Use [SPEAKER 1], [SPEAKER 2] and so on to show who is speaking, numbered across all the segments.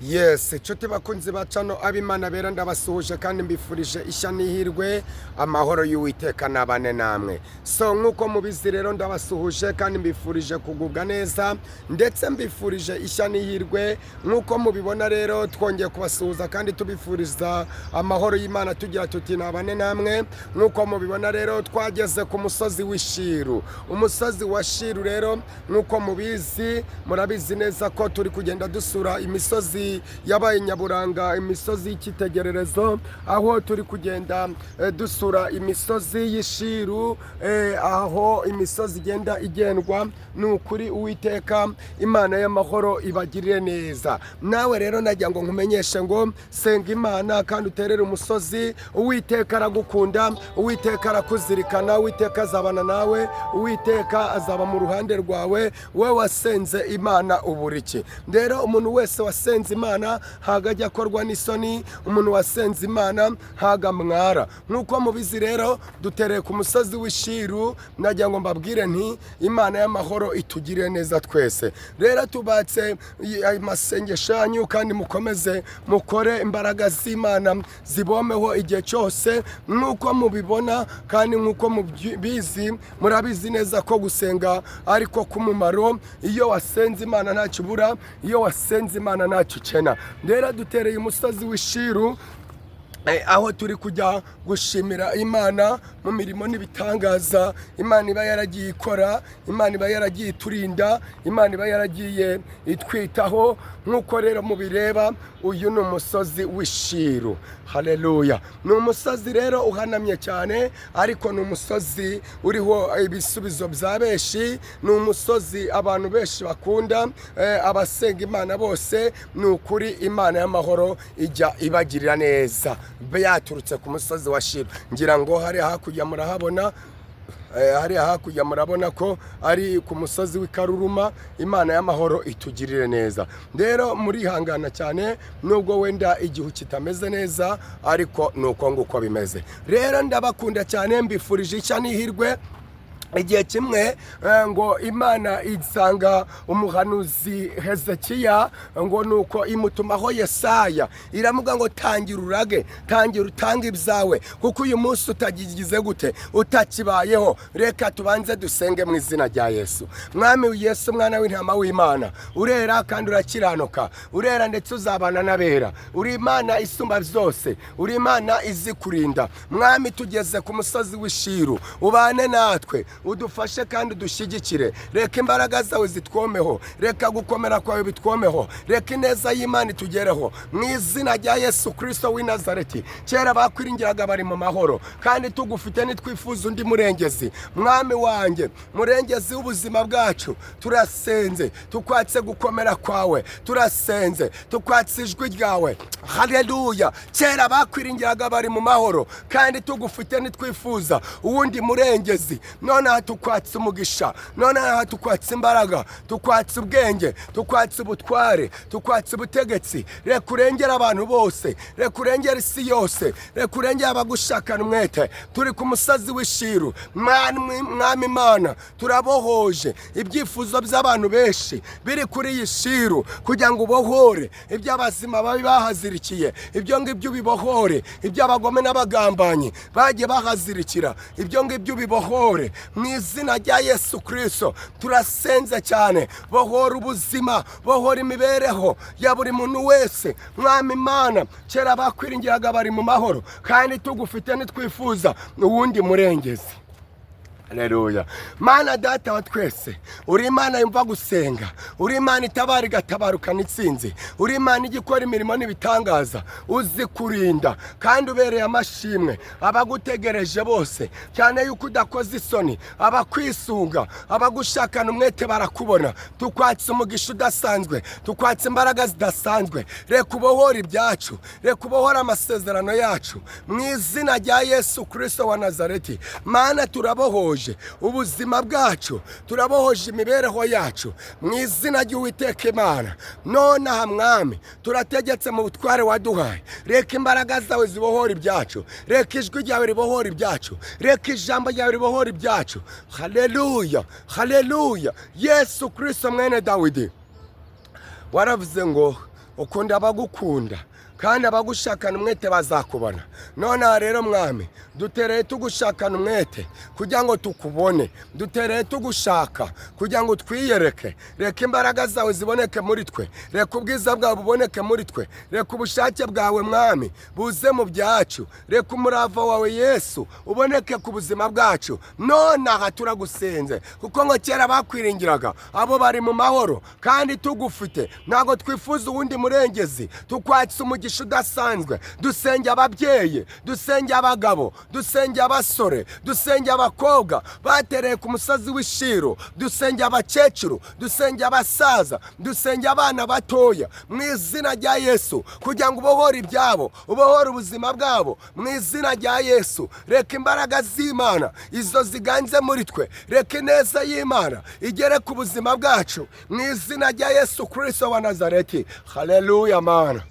[SPEAKER 1] Yes, inshuti bakunzi bacano ab'Imana bera ndabasuhuje kandi mbifurije ishya n'ihirwe amahoro y'Uwiteka nabane namwe. So nkuko mubizi rero ndabasuhuje kandi mbifurije kugubwa neza ndetse mbifurije ishya n'ihirwe nkuko mubibona rero twongeye kubasuhuza kandi tubifuriza amahoro y'Imana tugira tuti nabane namwe. Nkuko mubibona rero twageze ku musozi w'Ishiro. Umusozi wa Shiro rero nkuko mubizi murabizi neza ko turi kugenda dusura imisozi yabaye nyaburanga, imisozi y'ikitegererezo, aho turi kugenda dusura imisozi y'Ishiro, aho imisozi igenda igendwa n'ukuri Uwiteka Imana y'amahoro ibagirire neza. Nawe rero najya ngo nkumenyeshe ngo senga Imana kandi uterere umusozi. Uwiteka aragukunda, Uwiteka arakuzirikana, Uwiteka azabana nawe, Uwiteka azaba mu ruhande rwawe, we wasenze Imana uburiki. Rero umuntu wese wasenze Imana hagajya akorwa n'isoni, umuntu wasenze Imana hagamwara. Nkuko mubizi rero dutereye ku musozi w'Ishiro, najya ngo mbabwire nti Imana y'amahoro itugirire neza twese. Rero tubatse amasengesho yanyu kandi mukomeze mukore imbaraga z'Imana zibomeho igihe cyose nkuko mubibona kandi nkuko mubizi. Murabizi neza ko gusenga ariko kumumaro. Iyo wasenze Imana ntacyo ubura, iyo wasenze Imana ntacyo ukena. Rero dutereye umusozi w'Ishiro, aho turi kujya gushimira Imana mu mirimo n'ibitangaza Imana iba yaragiye ikora, Imana iba yaragiye iturinda, Imana iba yaragiye itwitaho. Nkuko rero mubireba uyu ni umusozi w'Ishiro. Haleluya. Ni umusozi rero uhanamye cyane, ariko ni umusozi uriho ibisubizo bya beshi. Ni umusozi abantu benshi bakunda, abasenga Imana bose. Ni ukuri Imana y'amahoro ijya ibagirira neza. Yaturutse ku musozi wa Shiro, ngira ngo hari hakurya murahabona, hari hakurya murabona ko ari ku musozi w'ikaruruma. Imana y'amahoro itugirire neza. Rero murihangana cyane nubwo wenda igihu kitameze neza, ariko nuko nguko bimeze. Rero ndabakunda cyane, mbifurije ishya n'ihirwe. Igihe kimwe ngo Imana isanga umuhanuzi Hezekiya, ngo nuko imutumaho Yesaya, iramuga ngo tangira urage, tangira utange ibyawe, kuko uyu munsi utagize gute, utakibayeho. Reka tubanze dusenge mu izina rya Yesu. Mwami Yesu, mwana w'intama w'Imana, urera kandi urakiranuka, urera ndetse uzabana n'abera. Uri Imana isumba byose, uri Imana izi kurinda. Mwami, tugeze ku musozi w'Ishiro, ubane natwe, udufashe kandi udushyigikire. Reka imbaraga zawe zitwomeho, reka gukomera kwawe bitwomeho, reka ineza y'Imana itugereho mu izina rya Yesu Kristo w'i Nazareti. Kera bakwiringiraga bari mu mahoro, kandi tugufite nitwifuza undi murengezi. Mwami wanjye, murengezi w'ubuzima bwacu, turasenze tukwatse gukomera kwawe, turasenze tukwatse ijwi ryawe. Haleluya. Kera bakwiringiraga bari mu mahoro, kandi tugufite nitwifuza uwundi murengezi. None tukwatse umugisha, none tukwatse imbaraga, tukwatse ubwenge, tukwatse ubutware, tukwatse ubutegetsi. Reka urengera abantu bose, reka urengera isi yose, reka urengera abagushakana umwete. Turi ku musozi w'Ishiro. Mwami Imana, turabohoje ibyifuzo by'abantu benshi biri kuri iyi Shiro, kugira ngo ubohore iby'abazima babi bahazirikiye. Ibyo ngibyo bibohore, iby'abagome n'abagambanyi bagiye bahazirikira, ibyo ngibyo bibohore mu izina rya Yesu Kristo. Turasenze cyane, bohora ubuzima, bohora imibereho ya buri muntu wese. Mwami Imana, kera bakwiringiraga bari mu mahoro, kandi tugufite nitwifuza uwundi murengezi. Haleluya. Mana Data wa twese, uri Imana yumva gusenga, uri Imana itabara igatabarukana itsinzi, uri Imana igikora imirimo n'ibitangaza, uzi kurinda kandi ubereye amashimwe abagutegereje bose, cyane yuko udakoze isoni. Abakwisunga, abagushakana umwete barakubona. Tukwatse umugisha udasanzwe, tukwatse imbaraga zidasanzwe. Reka ubohora ibyacu, reka ubohora amasezerano yacu mu izina rya Yesu Kristo wa Nazareti. Mana, turabohoje ubuzima bwacu, turabohoje imibereho yacu mu izina ry'Uwiteka Imana. None aha Mwami, turategetse mu butware waduhaye, reka imbaraga zawe zibohora ibyacu, reka ijwi ryawe ribohora ibyacu, reka ijambo ryawe ribohora ibyacu. Haleluya, haleluya. Yesu Kristo mwene Dawidi, waravuze ngo ukunda abagukunda kandi abagushakana umwete bazakubona. None rero mwami, dutereye tugushakana umwete kugira ngo tukubone, dutereye tugushaka kugira ngo twiyereke. Reka imbaraga zawe ziboneke muri twe, reka ubwiza bwawe buboneke muri twe, reka ubushake bwawe mwami buze mu byacu, reka umurava wawe Yesu uboneke ku buzima bwacu. None aha turagusenze kuko ngo kera bakwiringiraga abo bari mu mahoro kandi tugufite, ntago twifuza uwundi murengezi. Tukwatse umugisha udasanzwe, dusenge ababyeyi, dusenge abagabo, dusenge abasore, dusenge abakobwa batereye ku musozi w'Ishiro, dusenge abakecuru, dusenge abasaza, dusenge abana batoya mu izina rya Yesu, kugira ngo ubohore ibyabo, ubohore ubuzima bwabo mu izina rya Yesu. Reka imbaraga z'Imana izo ziganze muri twe, reka ineza y'Imana igere ku buzima bwacu mu izina rya Yesu Kristo wa Nazareti. Haleluya Mana.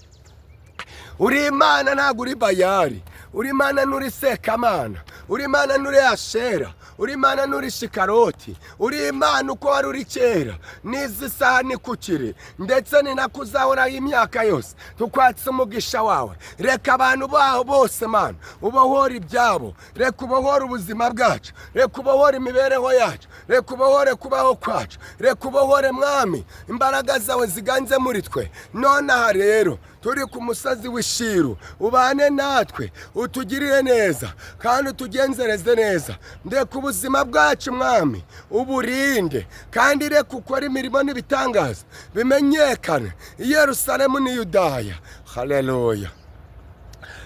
[SPEAKER 1] Uri Imana, ntabwo uri Bayali. Uri Imana, nturi Sekamana. Uri Imana, nturi Ashera. Uri Imana, nturi Shikaroti. Uri Imana uko wari uri kera, n'izi saha nikukiri, ndetse ni nako uzahoraho imyaka yose. Tukwatse umugisha wawe, reka abantu baho bose Mana ubohore ibyabo, reka ubohore ubuzima bwacu, reka ubohore imibereho yacu, reka ubohore kubaho kwacu, reka ubohore mwami imbaraga zawe ziganze muri twe. Nonaha rero turi ku musozi w'Ishiro, ubane natwe, utugirire neza kandi utugenzereze neza. Ndeka ubuzima bwacu mwami uburinde, kandi reka ukora imirimo n'ibitangaza bimenyekane i Yerusalemu n'i Yudaya. Haleluya.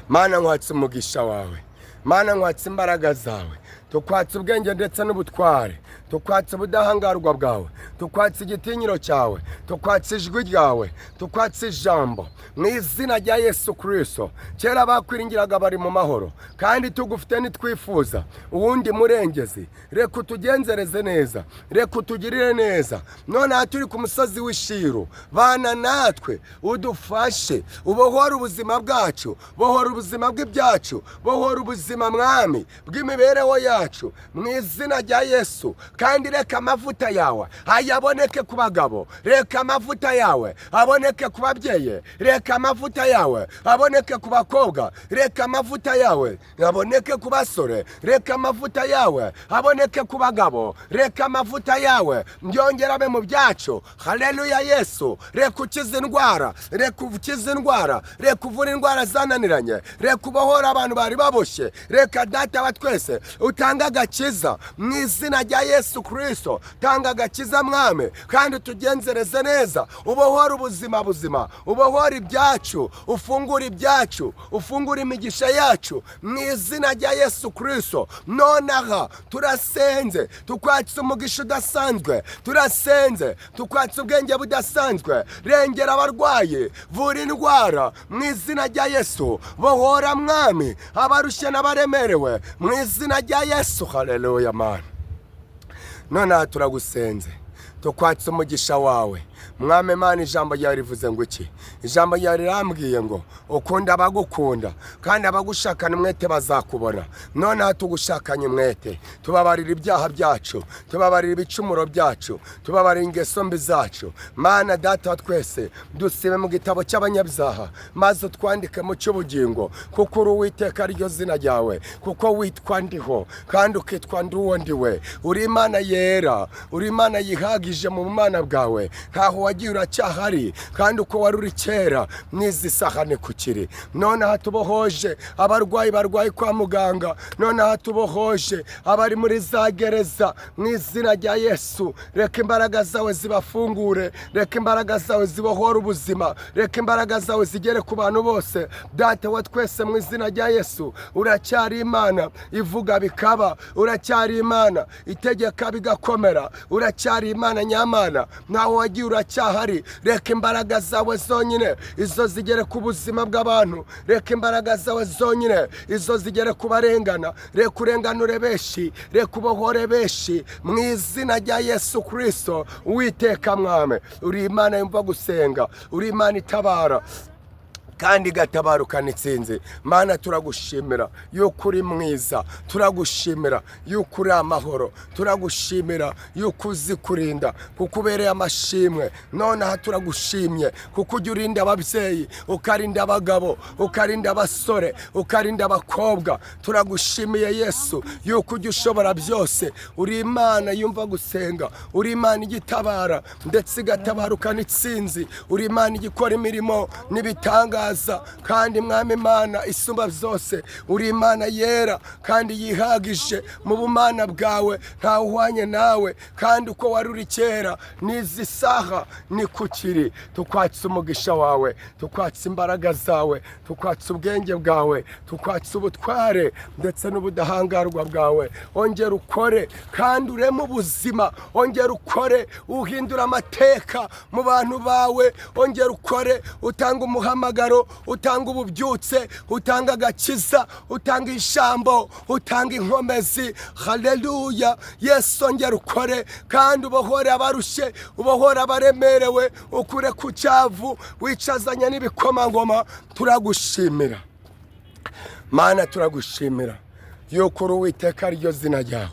[SPEAKER 1] Mana, nkwatse umugisha wawe, Mana nkwatse imbaraga zawe, tukwatse ubwenge ndetse n'ubutware, tukwatse ubudahangarwa bwawe, tukwatse igitinyiro cyawe, tukwatse ijwi ryawe, tukwatse ijambo mu izina rya Yesu Kristo. Kera bakwiringiraga bari mu mahoro kandi tugufite nitwifuza uwundi murengezi. Reka utugenzereze neza, reka utugirire neza. None turi ku musozi w'Ishiro, bana natwe udufashe, ubohore ubuzima bwacu, bohora ubuzima bw'ibyacu, bohora ubuzima mwami bw'imibereho yacu mu izina rya Yesu. Kandi reka amavuta yawe ayaboneke ku bagabo, reka amavuta yawe aboneke ku babyeyi, reka amavuta yawe aboneke ku bakobwa, reka amavuta yawe aboneke ku basore, reka amavuta yawe aboneke ku bagabo, reka amavuta yawe byongera abe mu byacu. Haleluya Yesu. Reka ukize indwara, reka ukize indwara, reka uvure indwara zananiranye, reka ubohora abantu bari baboshye. Reka Data wa twese utanga agakiza mu izina rya Yesu Kristo. Tanga agakiza mwami kandi utugenzereze neza, ubohora ubuzima buzima, ubohora ibyacu, ufungura ibyacu, ufungura imigisha yacu mu izina rya Yesu Kristo. Nonaha turasenze, tukwatse umugisha udasanzwe, turasenze tukwatse ubwenge budasanzwe. Rengera abarwayi, vura indwara mu izina rya Yesu. Bohora mwami abarushye n'abaremerewe mu izina rya Yesu. Haleluya Mana. None turagusenze, tukwatse umugisha wawe mwami Mana. Ijambo ryawe rivuze ngo iki? Ijambo ryawe rirambwiye ngo ukunda abagukunda kandi abagushakana umwete bazakubona. None tugushakanye umwete, tubabarira ibyaha byacu, tubabarira ibicumuro byacu, tubabarira ingeso mbi zacu. Mana Data wa twese, dusibe mu gitabo cy'abanyabyaha maze utwandike mu cy'ubugingo, kuko uri Uwiteka ryo zina ryawe, kuko witwa ndiho kandi ukitwa nduwo ndiwe. Uri Imana yera, uri Imana yihagije mu bumana bwawe, ntaho wagiye uracyahari kandi uko wari uri kera n'izi saha nikukiri. None tubohoje abarwayi barwaye kwa muganga, none tubohoje abari muri za gereza mu izina rya Yesu. Reka imbaraga zawe zibafungure, reka imbaraga zawe zibohora ubuzima, reka imbaraga zawe zigere ku bantu bose. Data wa twese mu izina rya Yesu, uracyari Imana ivuga bikaba, uracyari Imana itegeka bigakomera, uracyari Imana nyamana, ntaho wagiye uracyahari. Reka imbaraga zawe zonyine izo zigere ku buzima bw'abantu, reka imbaraga zawe zonyine izo zigere ku barengana. Reka urenganure beshi, reka ubohore beshi mu izina rya Yesu Kristo. Uwiteka mwami, uri Imana yumva gusenga, uri Imana itabara. kandi gatabarukana itsinzi. Mana turagushimira yuko uri mwiza, turagushimira yuko uri amahoro, turagushimira yuko uzi kurinda kuko ubereye amashimwe. Nonaha turagushimye kuko ujya urinda ababyeyi, ukarinda abagabo, ukarinda abasore, ukarinda abakobwa. Turagushimiye Yesu yuko ujya ushobora byose. Uri Imana yumva gusenga, uri Imana igitabara ndetse igatabarukana itsinzi, uri Imana igikora imirimo n'ibitangaza. Kandi Mwami Imana isumba byose, uri Imana yera kandi yihagije mu bumana bwawe, ntawe uhwanye nawe. Kandi uko wari uri kera n'izi saha ni kukiri. Tukwatse umugisha wawe, tukwatse imbaraga zawe, tukwatse ubwenge bwawe, tukwatse ubutware ndetse n'ubudahangarwa bwawe. Ongera ukore kandi ureme ubuzima, ongera ukore uhindura amateka mu bantu bawe. Ongera ukore utanga umuhamagaro, utanga ububyutse, utanga agakiza, utanga ijambo, utanga inkomezi. Haleluya Yesu, ongera ukore kandi ubohore abarushe, ubohore abaremerewe, ukure ku cyavu, wicazanya n'ibikomangoma. Turagushimira Mana, turagushimira yuko uri Uwiteka ariryo zina ryawe.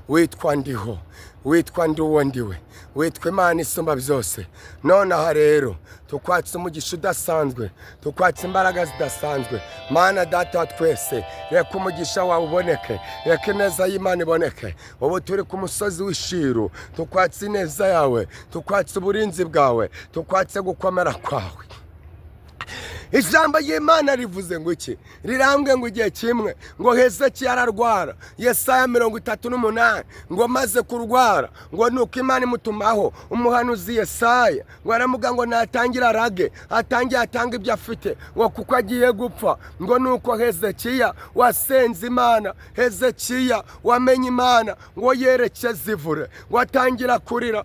[SPEAKER 1] Witwa ndiho, witwa ndi uwo ndiwe, witwa Imana isumba byose. Nonaha rero tukwatse umugisha udasanzwe, tukwatse imbaraga zidasanzwe. Mana Data wa twese, reka umugisha wawe uboneke, reka ineza y'Imana iboneke. Ubu turi ku musozi w'Ishiro, tukwatse ineza yawe, tukwatse uburinzi bwawe, tukwatse gukomera kwawe. Ijambo y'Imana rivuze ngo iki? Rirambwe ngo igihe kimwe ngo Hezekiya ararwara. Yesaya 38 ngo maze kurwara ngo nuko Imana imutumaho umuhanuzi Yesaya ngo aramuga ngo natangira rage, atangiye atanga ibyo afite ngo kuko agiye gupfa. Ngo nuko Hezekiya wasenze Imana, Hezekiya wamenye Imana ngo yerekeze ivure, ngo atangira kurira,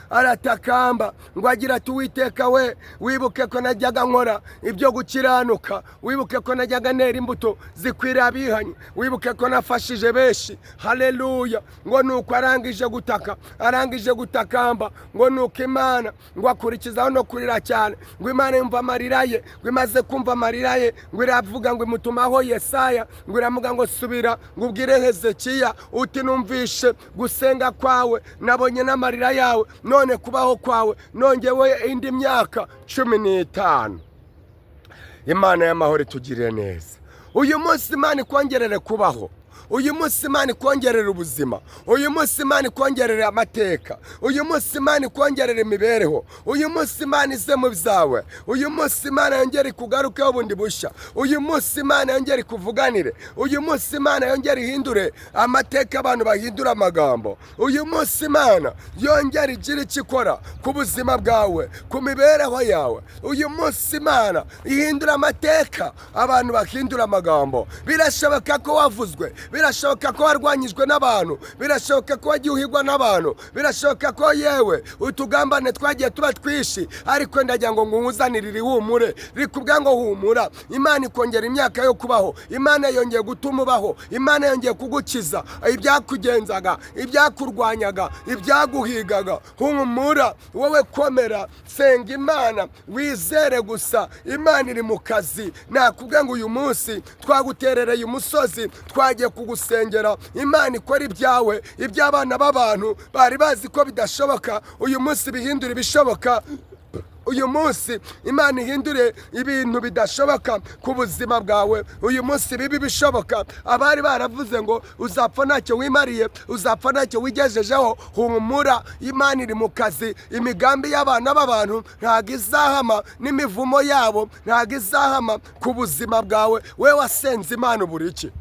[SPEAKER 1] aratakamba ngo agira ati Uwiteka we, wibuke ko najyaga ibyo gukiranuka, wibuke ko najyaga nera imbuto zikwira abihanye, wibuke ko nafashije beshi. Haleluya. Ngo nuko arangije gutakamba, ngo nuko Imana ngo akurikizaho no kurira cyane. Ngo Imana yumva amarira ye, ngo imaze kumva amarira ye, ngo iravuga ngo imutumaho Yesaya, ngo iramuga ngo subira ngo ubwire Hezekiya uti numvishe gusenga kwawe, nabonye n'amarira yawe, none kubaho kwawe nongewe indi myaka 15. Imana y'amahoro itugirire neza. Uyu munsi Imana ikongerere kubaho, uyu munsi Imana ikongerere ubuzima, uyu munsi Imana ikongerere amateka, uyu munsi Imana ikongerere imibereho, uyu munsi Imana ize mu byawe, uyu munsi Imana yongere kugarukeho bundi bushya, uyu munsi Imana yongere kuvuganire, uyu munsi Imana yongere ihindure amateka, abantu bahindura amagambo. Uyu munsi Imana yongere igira icyo ikora ku buzima bwawe, ku mibereho yawe. Uyu munsi Imana ihindura amateka, abantu bahindura amagambo. Birashoboka ko wavuzwe, birashoboka ko warwanyijwe n'abantu, birashoboka ko wagiye uhigwa n'abantu, birashoboka ko yewe utugambane twagiye tuba twishi, ariko ndagira ngo nguzanire ihumure rikubwira ngo humura. Imana ikongera imyaka yo kubaho, Imana yongeye gutuma ubaho, Imana yongeye kugukiza ibyakugenzaga, ibyakurwanyaga, ibyaguhigaga. Humura wowe, komera, senga Imana, wizere gusa. Imana iri mu kazi. Nakubwira ngo uyu munsi twaguterereye umusozi, twagiye kugusengera. Imana ikora ibyawe, iby'abana b'abantu bari bazi ko bidashoboka, uyu munsi bihindura ibishoboka. Uyu munsi Imana ihindure ibintu bidashoboka ku buzima bwawe. Uyu munsi bibi bishoboka. Abari baravuze ngo uzapfa ntacyo wimariye, uzapfa ntacyo wigejejeho, humura, Imana iri mu kazi. Imigambi y'abana b'abantu ntago izahama, n'imivumo yabo ntago izahama ku buzima bwawe. We wasenze Imana ubura iki?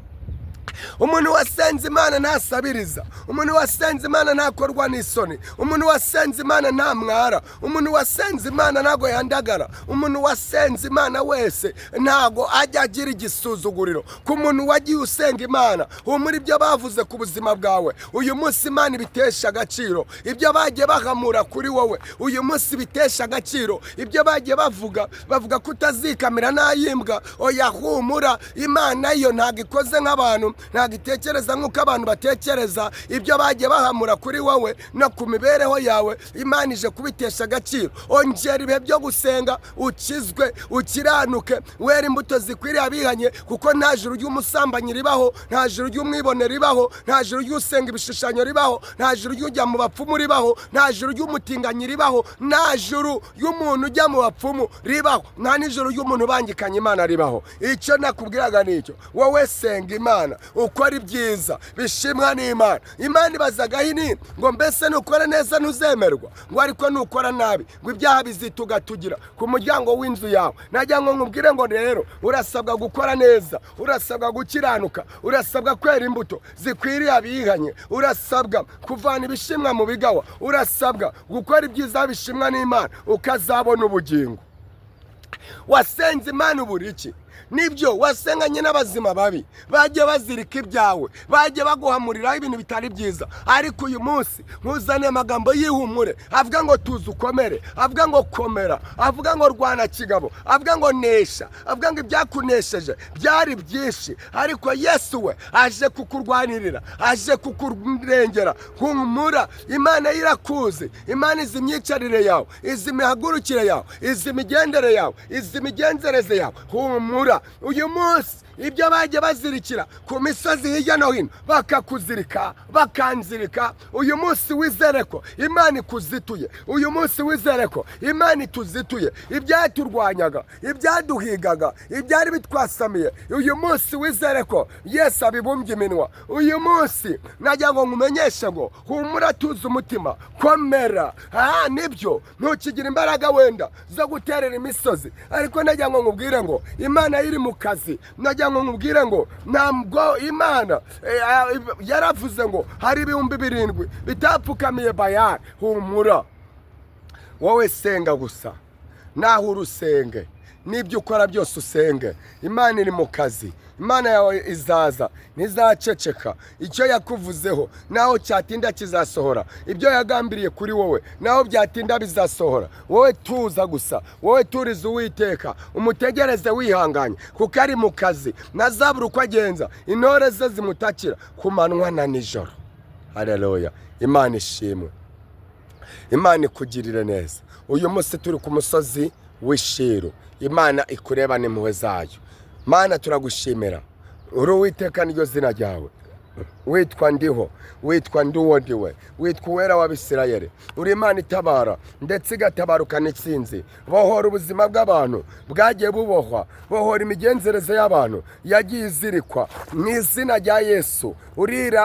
[SPEAKER 1] Umuntu wasenze Imana ntasabiriza, umuntu wasenze Imana ntakorwa n'isoni, umuntu wasenze Imana nta mwara, umuntu wasenze Imana ntago yandagara, umuntu wasenze Imana wese ntago ajya agira igisuzuguriro. Ku muntu wagiye usenga Imana, muri ibyo bavuze ku buzima bwawe, uyu munsi Imana ibitesha agaciro. Ibyo bagiye bahamura kuri wowe, uyu munsi bitesha agaciro. Ibyo bagiye bavuga ko utazikamira nayimbwa, oya humura, Imana yo ntago ikoze nk'abantu, ntabwo itekereza nk'uko abantu batekereza. Ibyo bagiye bahamura kuri wowe no ku mibereho yawe, Imana ije kubitesha agaciro. Ongera ibihe byo gusenga, ukizwe, ukiranuke, wera imbuto zikwiriye abihanye, kuko nta juru ry'umusambanyi ribaho, nta juru ry'umwibone ribaho, nta juru ry'usenga ibishushanyo ribaho, nta juru ry'ujya mu bapfumu ribaho, nta juru ry'umutinganyi ribaho, nta juru y'umuntu ujya mu bapfumu ribaho, nta n'ijuru ry'umuntu ubangikanye Imana ribaho. Icyo nakubwiraga nicyo, wowe senga Imana, ukora ibyiza bishimwa n'Imana. Imana ibazaga hini ngo mbese nukora neza ntuzemerwa, ngo ariko nukora nabi ngo ibyaha bizitugatugira ku muryango w'inzu yawe. Najya ngo nkubwire ngo rero urasabwa gukora neza, urasabwa gukiranuka, urasabwa kwera imbuto zikwiriye abihanye, urasabwa kuvana ibishimwa mu bigawa, urasabwa gukora ibyiza bishimwa n'Imana, ukazabona ubugingo. Wasenze Imana ubura iki? Nibyo wasenganye n'abazima babi, bajye bazirika ibyawe, bajye baguhamuriraho ibintu bitari byiza. Ariko uyu munsi nkuzaniye amagambo y'ihumure, avuga ngo tuzi ukomere, avuga ngo komera, avuga ngo rwana kigabo, avuga ngo nesha, avuga ngo ibyakunesheje byari byinshi, ariko Yesu we aje kukurwanirira, aje kukurengera. Humura, Imana irakuzi, Imana izi imyicarire yawe, izi imihagurukire yawe, izi imigendere yawe, izi imigenzereze yawe. Humura, uyu munsi ibyo bajye bazirikira ku misozi hirya no hino bakakuzirika, bakanzirika, uyu munsi wizere ko Imana ikuzituye. Uyu munsi wizere ko Imana ituzituye. Ibyaturwanyaga, ibyaduhigaga, ibyari bitwasamiye, uyu munsi wizere ko Yesu abibumbye iminwa. Uyu munsi najya ngo nkumenyeshe ngo humura, tuzi umutima, komera. Nibyo ntukigira imbaraga wenda zo guterera imisozi, ariko najya ngo nkubwire ngo Imana iri mu kazi. Najya ngo nkubwire ngo ntabwo Imana yaravuze ngo hari 7,000 bitapfukamiye Bayali. Humura, wowe senga gusa, naho urusenge, n'ibyo ukora byose usenge. Imana iri mu kazi, Imana yawe izaza, ntizaceceka. Icyo yakuvuzeho naho cyatinda kizasohora, ibyo yagambiriye kuri wowe naho byatinda bizasohora. Wowe tuza gusa, wowe turiza Uwiteka, umutegereze wihanganye, kuko ari mu kazi. Ntazabura uko agenza, intore ze zimutakira ku manywa na nijoro. Haleluya, Imana ishimwe, Imana ikugirire neza. Uyu munsi turi ku musozi w'Ishiro, Imana ikurebane impuhwe zayo. Mana turagushimira, uri Uwiteka niryo zina ryawe. Witwa ndiho, witwa nduwo ndiwe, witwa uwera w'Abisirayeli. Uri Imana itabara ndetse igatabarukana itsinzi. Bohora ubuzima bw'abantu bwagiye bubohwa, bohora imigenzereze y'abantu yagiye izirikwa mu izina rya Yesu.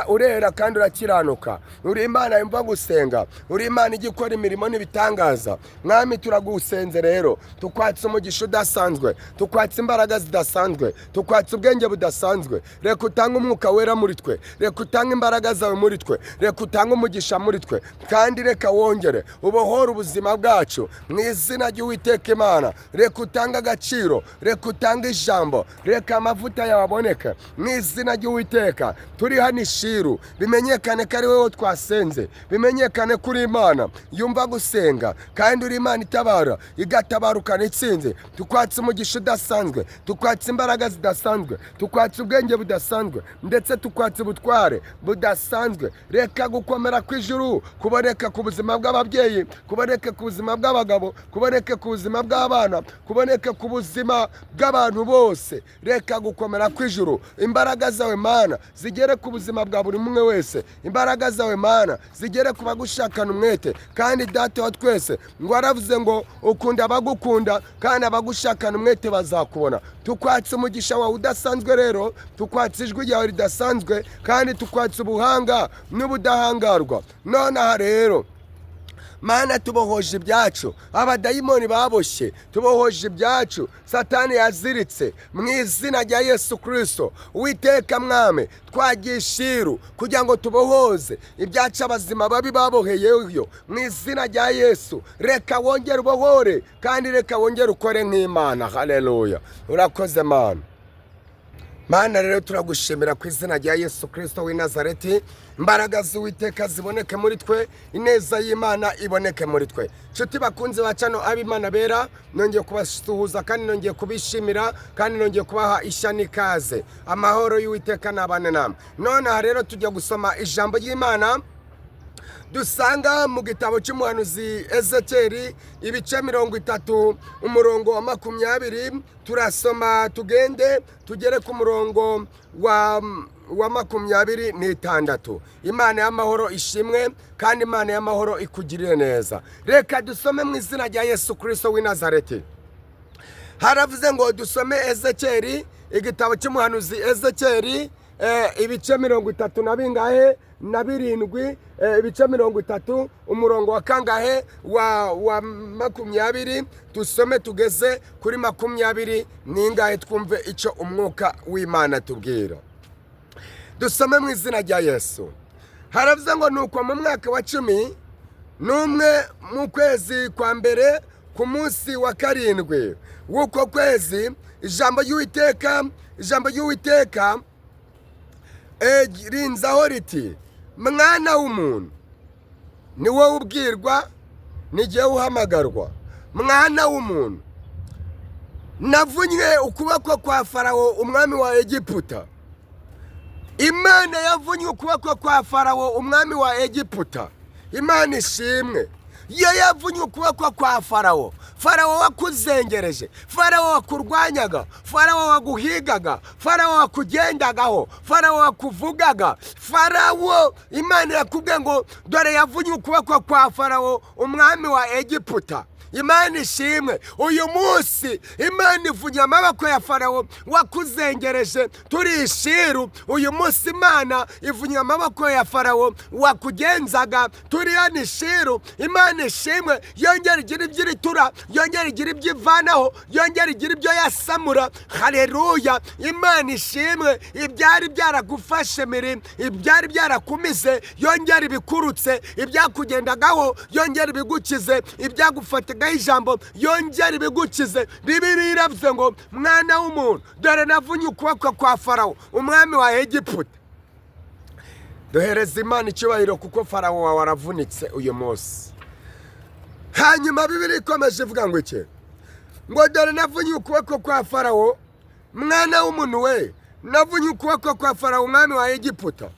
[SPEAKER 1] Urera kandi urakiranuka. Uri Imana yumva gusenga, uri Imana igikora imirimo n'ibitangaza. Mwami turagusenze rero, tukwatse umugisha udasanzwe, tukwatse imbaraga zidasanzwe, tukwatse ubwenge budasanzwe. Reka utange umwuka wera muri twe, reka utange imbaraga zawe muri twe, reka utange umugisha muri twe, kandi reka wongere ubohore ubuzima bwacu mu izina ry'Uwiteka Imana. Reka utange agaciro, reka utange ijambo, reka amavuta yawe aboneke mu izina ry'Uwiteka. Turi hano Ishiro, bimenyekane ko ari wowe twasenze, bimenyekane kuri Imana yumva gusenga, kandi uri Imana itabara igatabarukana itsinze. Tukwatse umugisha udasanzwe, tukwatse imbaraga zidasanzwe, tukwatse ubwenge budasanzwe, ndetse tukwatse ubutware budasanzwe. Reka gukomera kw'ijuru kuboneka ku buzima bw'ababyeyi, kuboneka ku buzima bw'abagabo, kuboneka ku buzima bw'abana, kuboneka ku buzima bw'abantu bose. Reka gukomera kw'ijuru, imbaraga zawe Mana zigere ku buzima bwa buri umwe wese. Imbaraga zawe Mana zigere ku bagushakana umwete, kandi Data wa twese ngo aravuze ngo ukunda abagukunda, kandi abagushakana umwete bazakubona. Tukwatse umugisha wawe udasanzwe rero, tukwatse ijwi ryawe ridasanzwe, kandi tukwatse ubuhanga n'ubudahangarwa. Nonaha rero Mana tubohoje ibyacu, abadayimoni baboshye, tubohoje ibyacu Satani yaziritse mu izina rya Yesu Kristo. Uwiteka Mwami, twagiye Ishiro kugira ngo tubohoze ibyacu abazima babi baboheyeyo mu izina rya Yesu. Reka wongere ubohore, kandi reka wongere ukore nk'Imana. Haleluya, urakoze Mana. Mana rero turagushimira ku izina rya Yesu Kristo w'i Nazareti, imbaraga z'Uwiteka ziboneke muri twe, ineza y'Imana iboneke muri twe. Nshuti bakunze bacano ab'Imana bera, nongeye kubasuhuza kandi nongeye kubishimira kandi nongeye kubaha ishya n'ikaze. Amahoro y'Uwiteka nabane namwe. None rero tujya gusoma ijambo ry'Imana dusanga mu gitabo cy'umuhanuzi Ezekiyeli ibice 30 umurongo wa 20. Turasoma tugende tugere ku murongo wa 26. Imana y'amahoro ishimwe kandi Imana y'amahoro ikugirire neza. Reka dusome mu izina rya Yesu Kristo w'i Nazareti. Haravuze ngo dusome Ezekiyeli, igitabo cy'umuhanuzi Ezekiyeli ibice 30 na bingahe na 7, ibice 30 umurongo wa kangahe wa 20. Dusome tugeze kuri 20 ningahe twumve icyo umwuka w'Imana tubwira. Dusome mu izina rya Yesu. Haravuze ngo nuko mu mwaka wa 11 mu kwezi kwa mbere ku munsi wa 7 w'uko kwezi, ijambo ry'Uwiteka rinzaho riti, mwana w'umuntu, ni wowe ubwirwa, ni jyewe uhamagarwa. Mwana w'umuntu, navunywe ukuboko kwa Farawo umwami wa Egiputa. Imana yavunywe ukuboko kwa Farawo umwami wa Egiputa. Imana ishimwe. Iyo yavunywe ukuboko kwa Farawo, Farawo wakuzengereje, Farawo wakurwanyaga, Farawo waguhigaga, Farawo wakugendagaho, Farawo wakuvugaga, Farawo Imana yakubwiye ngo dore yavunywe ukuboko kwa Farawo umwami wa Egiputa. Imana ishimwe. Uyu munsi Imana ivunye amaboko ya Farawo wakuzengereje turi Ishiro. Uyu munsi Imana ivunye amaboko ya Farawo wakugenzaga turi Ishiro. Imana ishimwe. Yongera igira ibyo iritura, yongera igira ibyo ivanaho, yongera igira ibyo yasamura. Haleluya. Imana ishimwe. Ibyari byaragufashe miri, ibyari byarakumize, yongera ibikurutse, ibyakugendagaho yongera ibigukize, ibyagufata ijambo yongera ibigukize. Bibiliya iravuze ngo mwana w'umuntu, dore navunye ukuboko kwa Farawo umwami wa Egiputa. Duhereza Imana icyubahiro kuko Farawo wawe waravunitse uyu munsi. Hanyuma Bibiliya ikomeje ivuga ngo iki? Ngo dore navunye ukuboko kwa Farawo, mwana w'umuntu we, navunye ukuboko kwa Farawo umwami wa Egiputa.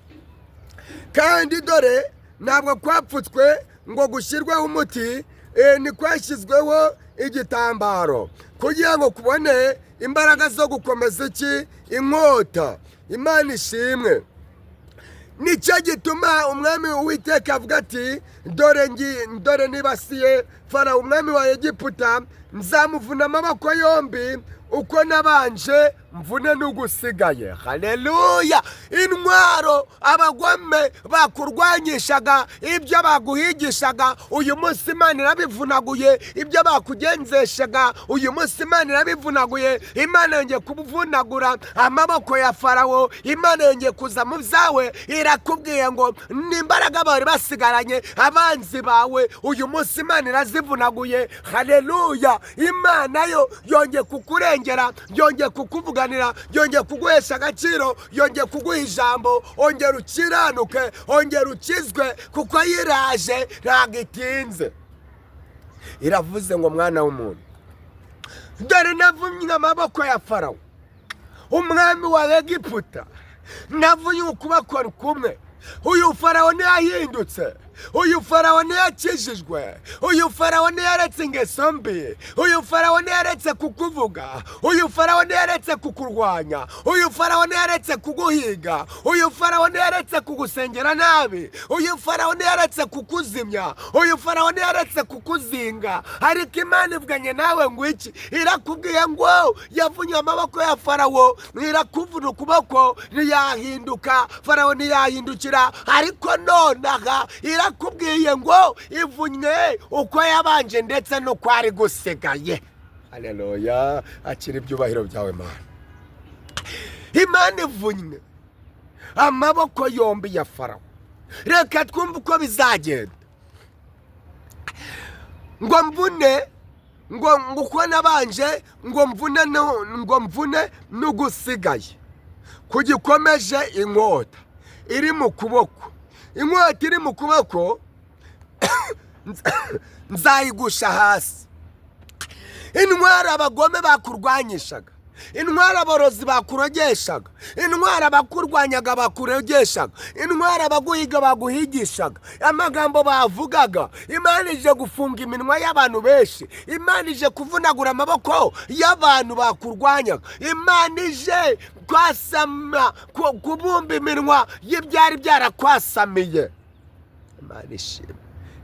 [SPEAKER 1] Kandi dore ntabwo kwapfutswe ngo gushyirweho umuti, ni kwashyizweho igitambaro kugira ngo kubone imbaraga zo gukomeza iki? Inkota. Imana ishimwe. Nicyo gituma umwami Uwiteka avuga ati, dore nibasiye Farawo umwami wa Egiputa, nzamuvuna amaboko yombi uko nabanje mvune n'ugusigaye. Haleluya. Intwaro abagome bakurwanyishaga, ibyo baguhigishaga, uyu munsi Imana irabivunaguye. Ibyo bakugenzeshaga, uyu munsi Imana irabivunaguye. Imana yongeye kubuvunagura amaboko ya Farawo. Imana yongeye kuza mu byawe, irakubwiye ngo n'imbaraga bari basigaranye abanzi bawe uyu munsi Imana irazivunaguye. Haleluya. Imana yo yongeye kukurengera, yongeye kukuvuga, yongeye kuguhesha agaciro, yongeye kuguha ijambo. Ongera ukiranuke, ongera ukizwe kuko yiraje ntabwo itinze. Iravuze ngo mwana w'umuntu, dore navunye amaboko ya Farawo umwami wa Egiputa, navunye ukuboko kumwe. Uyu Farawo ntiyahindutse, uyu Farawo ntiyakijijwe, uyu Farawo ntiyaretse ingeso mbi, uyu Farawo ntiyaretse kukuvuga, uyu Farawo ntiyaretse kukurwanya, uyu Farawo ntiyaretse kuguhiga, uyu Farawo ntiyaretse kugusengera nabi, uyu Farawo ntiyaretse kukuzimya, uyu Farawo ntiyaretse kukuzinga. Ariko Imana ivuganye nawe ngo iki? Irakubwiye ngo yavunye amaboko ya Farawo, irakuvuna ukuboko, ntiyahinduka, Farawo ntiyahindukira. Ariko nonaha irakubwiye ngo ivunye uko yabanje ndetse n'uko ari gusigaye. Haleluya. Akira ibyubahiro byawe Mana. Imana ivunye amaboko yombi ya Farawo. Reka twumve uko bizagenda. Ngo mvune ngo uko nabanje ngo mvune n'ugusigaye. kugikomeje inkota iri mu kuboko. Inkota iri mu kuboko nzayigusha hasi. Intwara abagome bakurwanyishaga, intwara aborozi bakurogeshaga, intwara abakurwanyaga bakurogeshaga, intwara abaguhiga baguhigishaga, amagambo bavugaga. Imana ije gufunga iminwa y'abantu benshi. Imana ije kuvunagura amaboko y'abantu bakurwanyaga. Imana ije kwasama, kubumba iminwa y'ibyari byarakwasamiye. Imana ishimwe,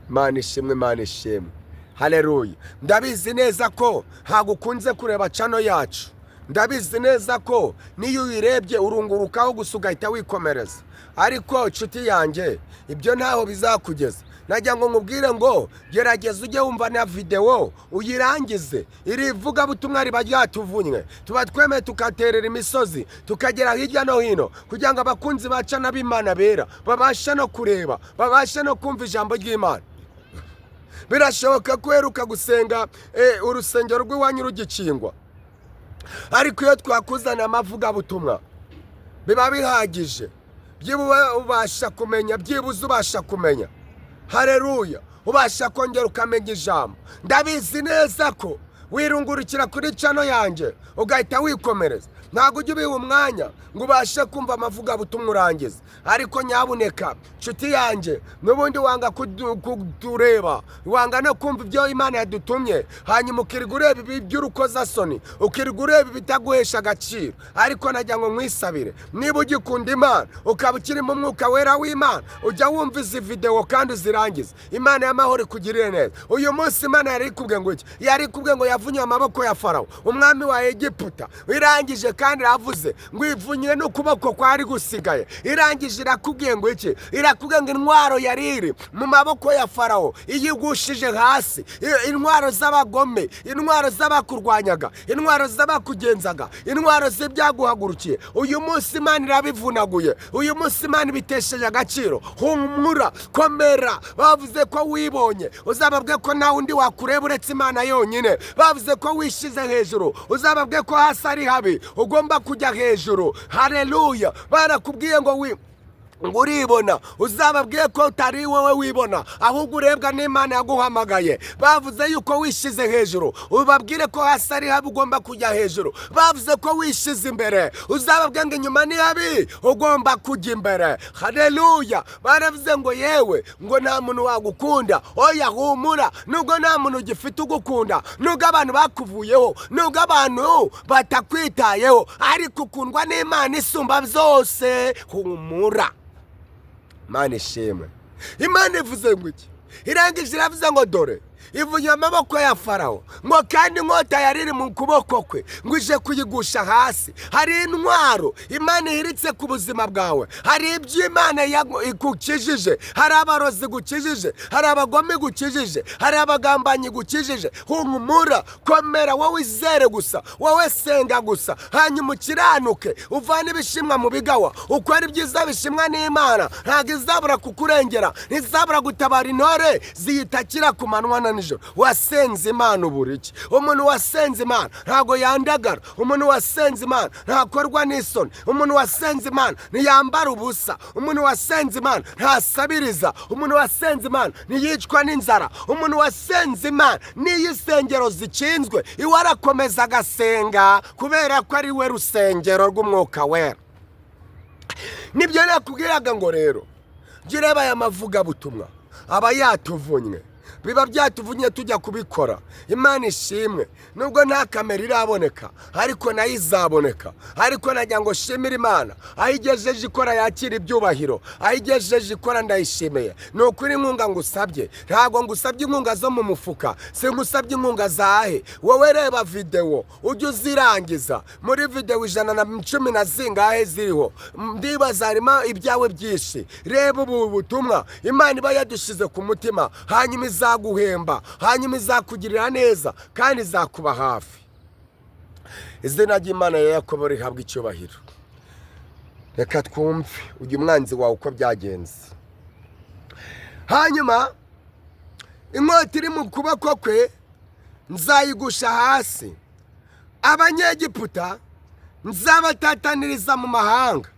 [SPEAKER 1] Imana ishimwe, Imana ishimwe. Haleluya. Ndabizi neza ko hagukunze kureba channel yacu. Ndabizi neza ko niyo uyirebye urungurukaho gusa ugahita wikomereza. Ariko nshuti yanjye, ibyo ntaho bizakugeza. Najya ngo nkubwire ngo gerageza ujye wumva na video uyirangize. Iri vuga butumwa riba ryatuvunywe. Tuba twemeye tukaterera imisozi, tukagera hirya no hino kugira ngo abakunzi baca n'abimana bera babashe no kureba, babashe no kumva ijambo ry'Imana. Birashoboka ko uheruka gusenga urusengero rw'iwanyu rugikingwa, ariko iyo twakuzana amavuga butumwa biba bihagije. Ubasha kumenya, byibuze ubasha kumenya. Haleluya. Ubasha kongera ukamenya ijambo. Ndabizi neza ko wirungurukira kuri channel yanjye ugahita wikomereza. Ntabwo ujye ubiha umwanya ngo ubashe kumva amavuga butumwa urangiza. Ariko nyabuneka nshuti yanjye, n'ubundi wanga kutureba, wanga no kumva ibyo Imana yadutumye, hanyuma ukirwa ureba iby'urukozasoni, ukirwa ureba ibitaguhesha agaciro. Ariko najya ngo nkwisabire, niba ugikunda Imana ukaba ukiri mu mwuka wera w'Imana, ujya wumva izi video kandi uzirangiza. Imana y'amahoro ikugirire neza. Uyu munsi Imana yari ikubwiye ngo iki? Yari ikubwiye ngo yavunye amaboko ya Farawo umwami wa Egiputa. Irangije kandi ravuze ngo ivunyire n'ukuboko kwari gusigaye. Irangije irakubwiye ngo iki? Irakubwiye ngo intwaro yari iri mu maboko ya Farawo iyigushije hasi. Intwaro z'abagome, intwaro z'abakurwanyaga, intwaro z'abakugenzaga, intwaro z'ibyaguhagurukiye, uyu munsi Imana irabivunaguye. Uyu munsi Imana ibitesheje agaciro. Humura, komera. Bavuze ko wibonye, uzababwe ko nta undi wakureba uretse Imana yonyine. Bavuze ko wishize hejuru, uzababwe ko hasi ari habi, ugomba kujya hejuru. Haleluya. Barakubwiye ngo uribona, uzababwiye ko utari wowe wibona, ahubwo urebwa n'Imana yaguhamagaye. Bavuze yuko wishize hejuru, ubabwire ko hasi ari habi, ugomba kujya hejuru. Bavuze ko wishize imbere, uzababwiye ngo inyuma ni habi, ugomba kujya imbere. Haleluya. Baravuze ngo yewe, ngo nta muntu wagukunda. Oya, humura. Nubwo nta muntu ugifite ugukunda, nubwo abantu bakuvuyeho, nubwo abantu batakwitayeho, ariko ukundwa n'Imana isumba byose. Humura. Imana ishimwe. Imana ivuze ngo iki? Irangije iravuze ngo dore ivunye amaboko ya Farawo, ngo kandi inkota yari iri mu kuboko kwe ngo ije kuyigusha hasi. Hari intwaro Imana ihiritse ku buzima bwawe, hari ibyo Imana igukijije, hari abarozi gukijije, hari abagome gukijije, hari abagambanyi gukijije. Humura, komera, wowe izere gusa, wowe senga gusa, hanyuma ukiranuke, uvane ibishimwa mu bigawa, ukora ibyiza bishimwa n'Imana. Ntabwo izabura kukurengera, ntizabura gutabara intore ziyitakira ku manywa na nijoro. Wasenze Imana uburiki. Umuntu wasenze Imana ntago yandagara. Umuntu wasenze Imana ntakorwa n'isoni. Umuntu wasenze Imana ntiyambara ubusa. Umuntu wasenze Imana ntasabiriza. Umuntu wasenze Imana ntiyicwa n'inzara. Umuntu wasenze Imana niyo isengero zikinzwe, iwe arakomeza agasenga kubera ko ari we rusengero rw'umwuka wera. Nibyo nakubwiraga ngo rero gireba aya mavuga butumwa aba yatuvunywe, biba byatuvunye tujya kubikora. Imana ishimwe. Nubwo nta kamera iraboneka, ariko nayo izaboneka. Ariko najya ngo shimira Imana ayigejeje ikora yakira ibyubahiro, ayigejeje ikora ndayishimiye. Ni ukuri inkunga ngusabye, ntabwo ngusabye inkunga zo mu mufuka, singusabye inkunga zahe. Wowe reba video ujye uzirangiza. Muri video 110 na zingahe ziriho, ndibaza harimo ibyawe byinshi. Reba ubu butumwa Imana iba yadushize ku mutima, hanyuma izaguhemba, hanyuma izakugirira neza kandi izakuba hafi. Izina ry'Imana ya Yakobo rihabwa icyubahiro. Reka twumve ujye umwanzi wawe uko byagenze. Hanyuma inkota iri mu kuboko kwe nzayigusha hasi. Abanyegiputa nzabatataniriza mu mahanga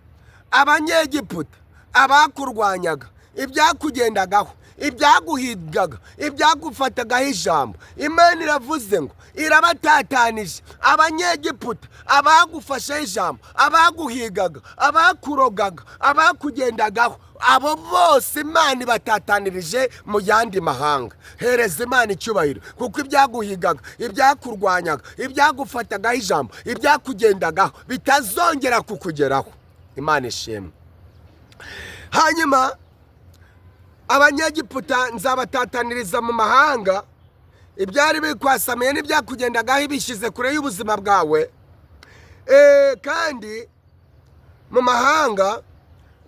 [SPEAKER 1] abanyegiputa abakurwanyaga ibyakugendagaho ibyaguhigaga ibyagufatagaho ijambo. Imana iravuze ngo irabatatanije abanyegiputa abagufasheho ijambo abaguhigaga abakurogaga abakugendagaho, abo bose Imana ibatatanirije mu yandi mahanga. Hereza Imana icyubahiro, kuko ibyaguhigaga ibyakurwanyaga ibyagufatagaho ijambo ibyakugendagaho bitazongera kukugeraho. Imana ishimwe. Hanyuma abanyegiputa nzabatataniriza mu mahanga ibyari bikwasamiye n'ibyakugendagaho bishyize kure y'ubuzima bwawe, kandi mu mahanga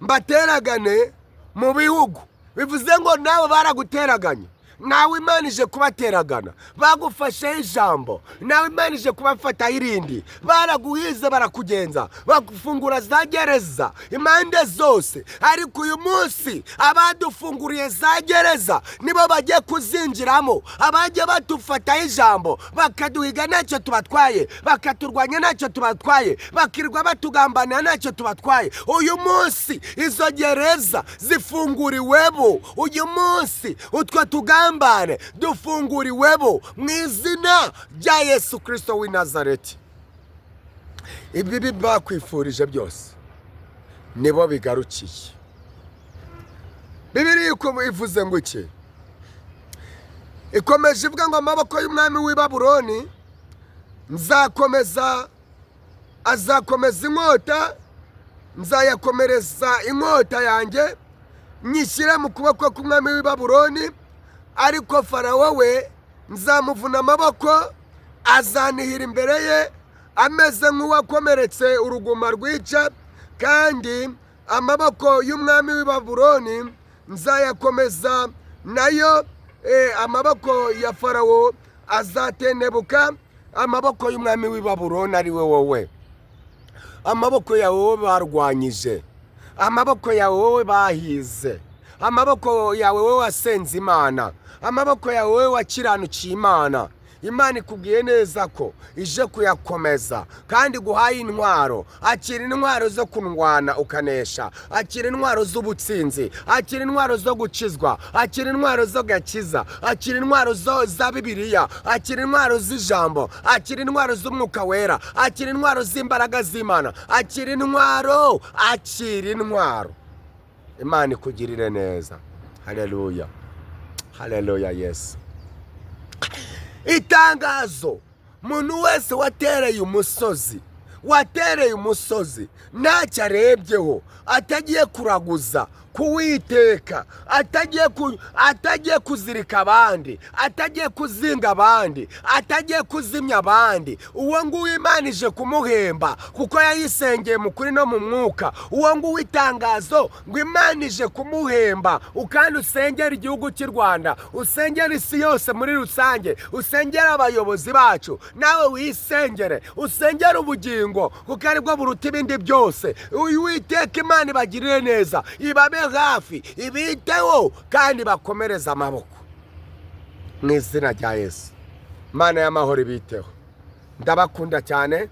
[SPEAKER 1] mbateragane mu bihugu. Bivuze ngo nawe baraguteraganye, nawe Imana ije kubateragana. Bagufasheho ijambo, nawe Imana ije kubafataho irindi. Baraguhize barakugenza, bagufungura za gereza impande zose, ariko uyu munsi abadufunguriye za gereza nibo bagiye kuzinjiramo. Abajya batufataho ijambo bakaduhiga ntacyo tubatwaye, bakaturwanya ntacyo tubatwaye, bakirwa batugambanira ntacyo tubatwaye, uyu munsi izo gereza zifunguriwebo. Uyu munsi utwo tugambane dufunguriwebo mu izina rya Yesu Kristo w'i Nazareti. Ibi bakwifurije byose nibo bigarukiye. Bibiliya ivuze ngo iki? Ikomeje ivuga ngo amaboko y'umwami w'i Babuloni azakomeza inkota, nzayakomereza inkota yanjye nyishyire mu kuboko k'umwami w'i Babuloni, ariko Farawo we nzamuvuna amaboko, azanihira imbere ye ameze nk'uwakomeretse uruguma rwica, kandi amaboko y'umwami w'i Babuloni nzayakomeza nayo. Amaboko ya Farawo azatenebuka, amaboko y'umwami w'i Babuloni ari we wowe. Amaboko yawe wowe barwanyije, amaboko yawe wowe bahize, amaboko yawe wowe wasenze Imana, amaboko yawe wowe wakiranukiye Imana. Imana ikubwiye neza ko ije kuyakomeza kandi guhaye intwaro. Akira intwaro zo kurwana ukanesha, akira intwaro z'ubutsinzi, akira intwaro zo gukizwa, akira intwaro zo gakiza, akira intwaro za Bibiliya, akira intwaro z'ijambo, akira intwaro z'umwuka wera, akira intwaro z'imbaraga z'Imana, akira intwaro, akira intwaro. Imana ikugirire neza. Haleluya, haleluya Yesu. Itangazo: muntu wese watereye umusozi ntacyo arebyeho, atagiye kuraguza kuwiteka, atagiye kuzirika abandi, atagiye kuzinga abandi, atagiye kuzimya abandi, uwo nguwo Imana ije kumuhemba kuko yayisengeye mu kuri no mu mwuka. Uwo nguwo itangazo ngo Imana ije kumuhemba, ukandi usengera igihugu cy'u Rwanda, usengera isi yose muri rusange, usengera abayobozi bacu, nawe wisengere, usengera ubugingo kuko aribwo buruta ibindi byose. Uwiteka Imana ibagirire neza, ibabe hafi, ibiteho kandi bakomereza amaboko mu izina rya Yesu. Imana y'amahoro ibiteho. Ndabakunda cyane.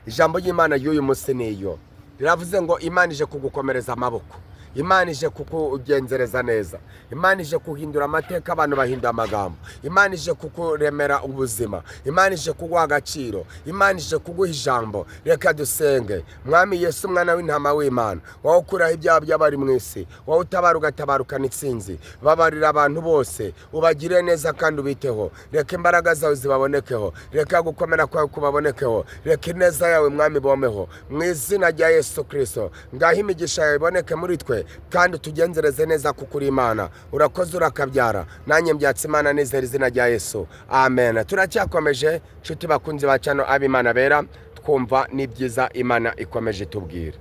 [SPEAKER 1] Ijambo ry'Imana y'uyu munsi niyo riravuze ngo Imana ije kugukomereza amaboko, Imana ije kukugenzereza neza, Imana ije kuhindura amateka, abantu bahindura amagambo, Imana ije kukuremera ubuzima, Imana ije kuguha agaciro, Imana ije kuguha ijambo. Reka dusenge. Mwami Yesu, mwana w'intama w'Imana, wowe ukuraho ibyaha by'abari mu isi, wowe utabara ugatabarukana intsinzi, babarira abantu bose, ubagire neza kandi ubiteho. Reka imbaraga zawe zibabonekeho, reka gukomera kwawe kubabonekeho, reka ineza yawe Mwami bomeho mu izina rya Yesu Kristo. Ngaho imigisha yawe iboneke muri twe kandi tugenzereze neza kuko uri Imana. Urakoze urakabyara, nanjye mbyatse Imana nizera izina rya Yesu, amen. Turacyakomeje nshuti bakunzi ba cyano ab'Imana bera, twumva n'ibyiza Imana ikomeje tubwira.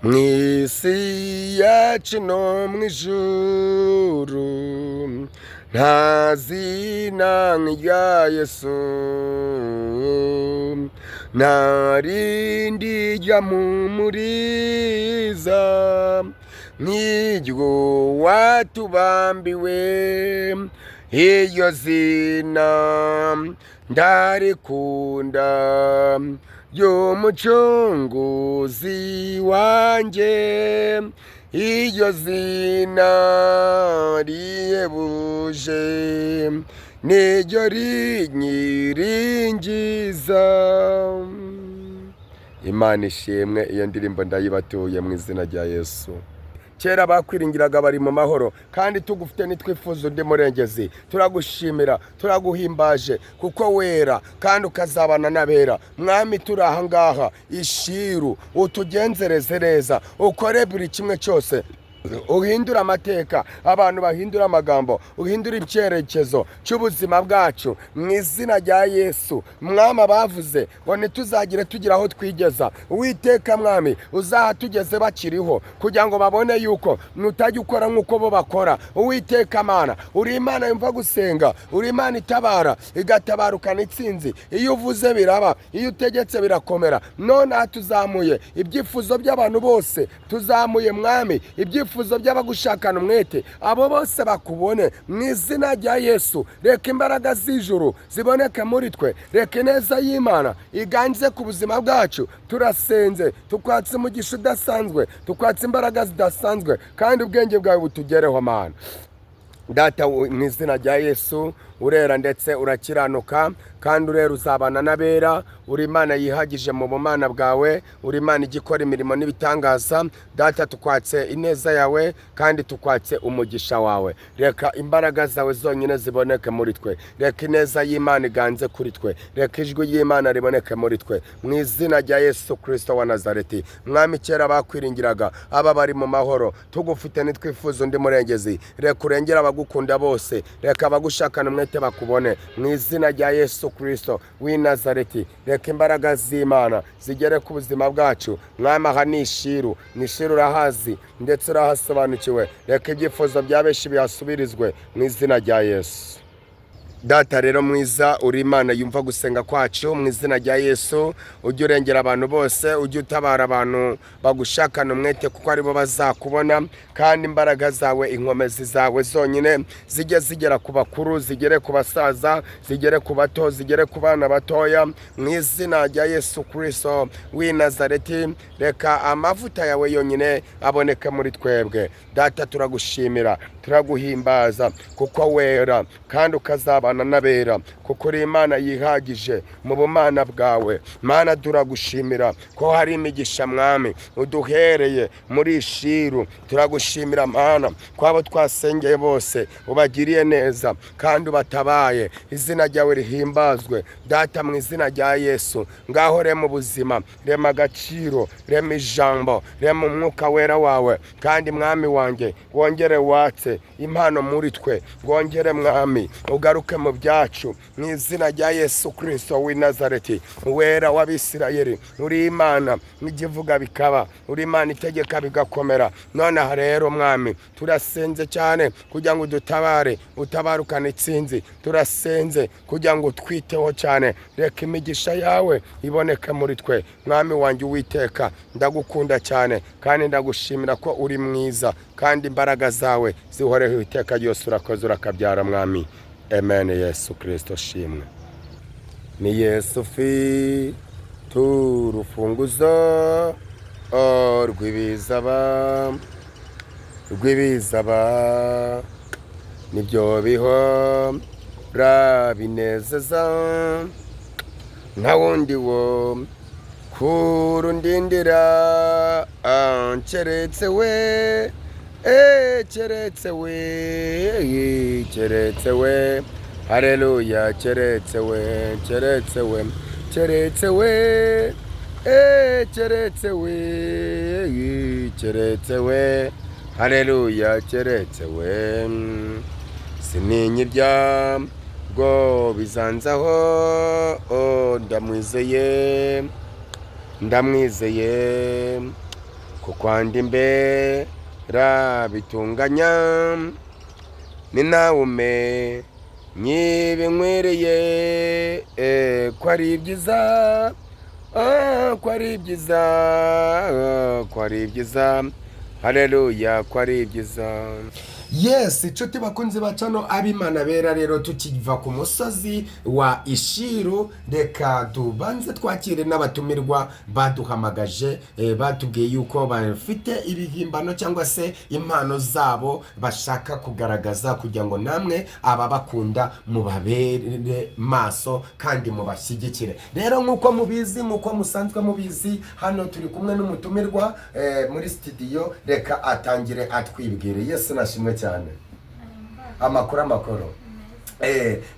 [SPEAKER 1] Mwisi yacu no mwijuru nta zina nk'irya Yesu, nta rindi ryamumuriza nk'iryo watubambiwe. Iryo zina ndarikunda y'umucunguzi wanjye, iryo zina rihebuje niryo rinyiringiza. Imana ishimwe. Iyo ndirimbo ndayibatuye mu izina rya Yesu. Kera bakwiringiraga bari mu mahoro, kandi tugufite nitwifuza undi murengezi. Turagushimira, turaguhimbaje kuko wera kandi ukazabana n'abera. Mwami, turi aha ngaha Ishiro, utugenzereze neza, ukore buri kimwe cyose, uhindura amateka, abantu bahindura amagambo, uhindura icyerekezo cy'ubuzima bwacu mu izina rya Yesu. Mwami, bavuze ngo ntituzagire tugira aho twigeza, Uwiteka Mwami, uzaha tugeze bakiriho, kugira ngo babone yuko nutajya ukora nk'uko bo bakora. Uwiteka Mana, uri Imana yumva gusenga, uri Imana itabara igatabarukana itsinzi. Iyo uvuze biraba, iyo utegetse birakomera. None aha tuzamuye ibyifuzo by'abantu bose, tuzamuye Mwami ibyifuzo by'abagushakana umwete, abo bose bakubone mu izina rya Yesu. Reka imbaraga z'ijuru ziboneke muri twe, reka ineza y'Imana iganze ku buzima bwacu. Turasenze, tukwatse umugisha udasanzwe, tukwatse imbaraga zidasanzwe, kandi ubwenge bwawe butugereho Mana. Data, mu izina rya Yesu, urera ndetse urakiranuka, kandi urera uzabana n'abera. Uri Imana yihagije mu bumana bwawe, uri Imana igikora imirimo n'ibitangaza. Data, tukwatse ineza yawe kandi tukwatse umugisha wawe. Reka imbaraga zawe zonyine ziboneke muri twe, reka ineza y'Imana iganze kuri twe, reka ijwi ry'Imana riboneke muri twe mu izina rya Yesu Kristo wa Nazareti. Mwami, kera bakwiringiraga aba bari mu mahoro, tugufite nitwifuza undi murengezi. Reka urengera abagukunda bose, reka abagushakana umwete bakubone mu izina rya Yesu Kristo w'i Nazareti. Reka imbaraga z'Imana zigere ku buzima bwacu. Mwami, aha ni Ishiro, ni Ishiro urahazi ndetse urahasobanukiwe. Reka ibyifuzo bya beshi bihasubirizwe mu izina rya Yesu. Data rero mwiza, uri Imana yumva gusenga kwacu mu izina rya Yesu. Ujye urengera abantu bose, ujye utabara abantu bagushakana umwete, kuko aribo bazakubona. Kandi imbaraga zawe, inkomezi zawe zonyine zijye zigera ku bakuru, zigere ku basaza, zigere ku bato, zigere ku bana batoya mu izina rya Yesu Kristo w'i Nazareti. Reka amavuta yawe yonyine aboneke muri twebwe. Data, turagushimira, turaguhimbaza kuko wera kandi ukazabana n'abera, kuko uri Imana yihagije mu bumana bwawe. Mana, turagushimira ko hari imigisha Mwami uduhereye muri Ishiro. Turagushimira Mana ko abo twasengeye bose ubagiriye neza kandi ubatabaye. Izina ryawe rihimbazwe Data mu izina rya Yesu. Ngaho rema ubuzima, rema agaciro, rema ijambo, rema umwuka wera wawe. Kandi Mwami wanjye, wongere watse impano muri twe, wongere Mwami ugaruke mu byacu mu izina rya Yesu Kristo w'i Nazareti. Wera w'Abisirayeli, uri Imana igivuga bikaba, uri Imana itegeka bigakomera. Nonaha rero Mwami, turasenze cyane kugira ngo dutabare, utabarukane itsinzi. Turasenze kugira ngo twiteho cyane. Reka imigisha yawe iboneke muri twe. Mwami wanjye Uwiteka, ndagukunda cyane kandi ndagushimira ko uri mwiza, kandi imbaraga zawe zihoreho iteka ryose. Urakoze, urakabyara Mwami. Amen. Yesu Kristo shimwe. Ni Yesu fi turufunguzo rw'ibizaba nibyo bihora binezeza, nta wundi wo kurundindira keretse we, keretse we, haleluya, keretse we, keretse we, keretse we, keretse we, keretse we, haleluya, keretse we. Sininyirya ngo bizanzaho, ndamwizeye kuko andi imbera bitunganya, ni nawe nyibinkwiriye, ko ari byiza, ko ari byiza, ko ari byiza, haleluya, ko ari byiza. Yes, inshuti bakunzi bacano ab'Imana bera, rero tukiva ku musozi wa Ishiro, reka tubanze twakire n'abatumirwa baduhamagaje, batubwiye yuko bafite ibihimbano cyangwa se impano zabo bashaka kugaragaza kugira ngo namwe ababakunda mubabere maso kandi mubashyigikire. Rero nk'uko mubizi, nk'uko musanzwe mubizi, hano turi kumwe n'umutumirwa muri studio, reka atangire atwibwire. Yesu nashimwe cyane. Amakuru.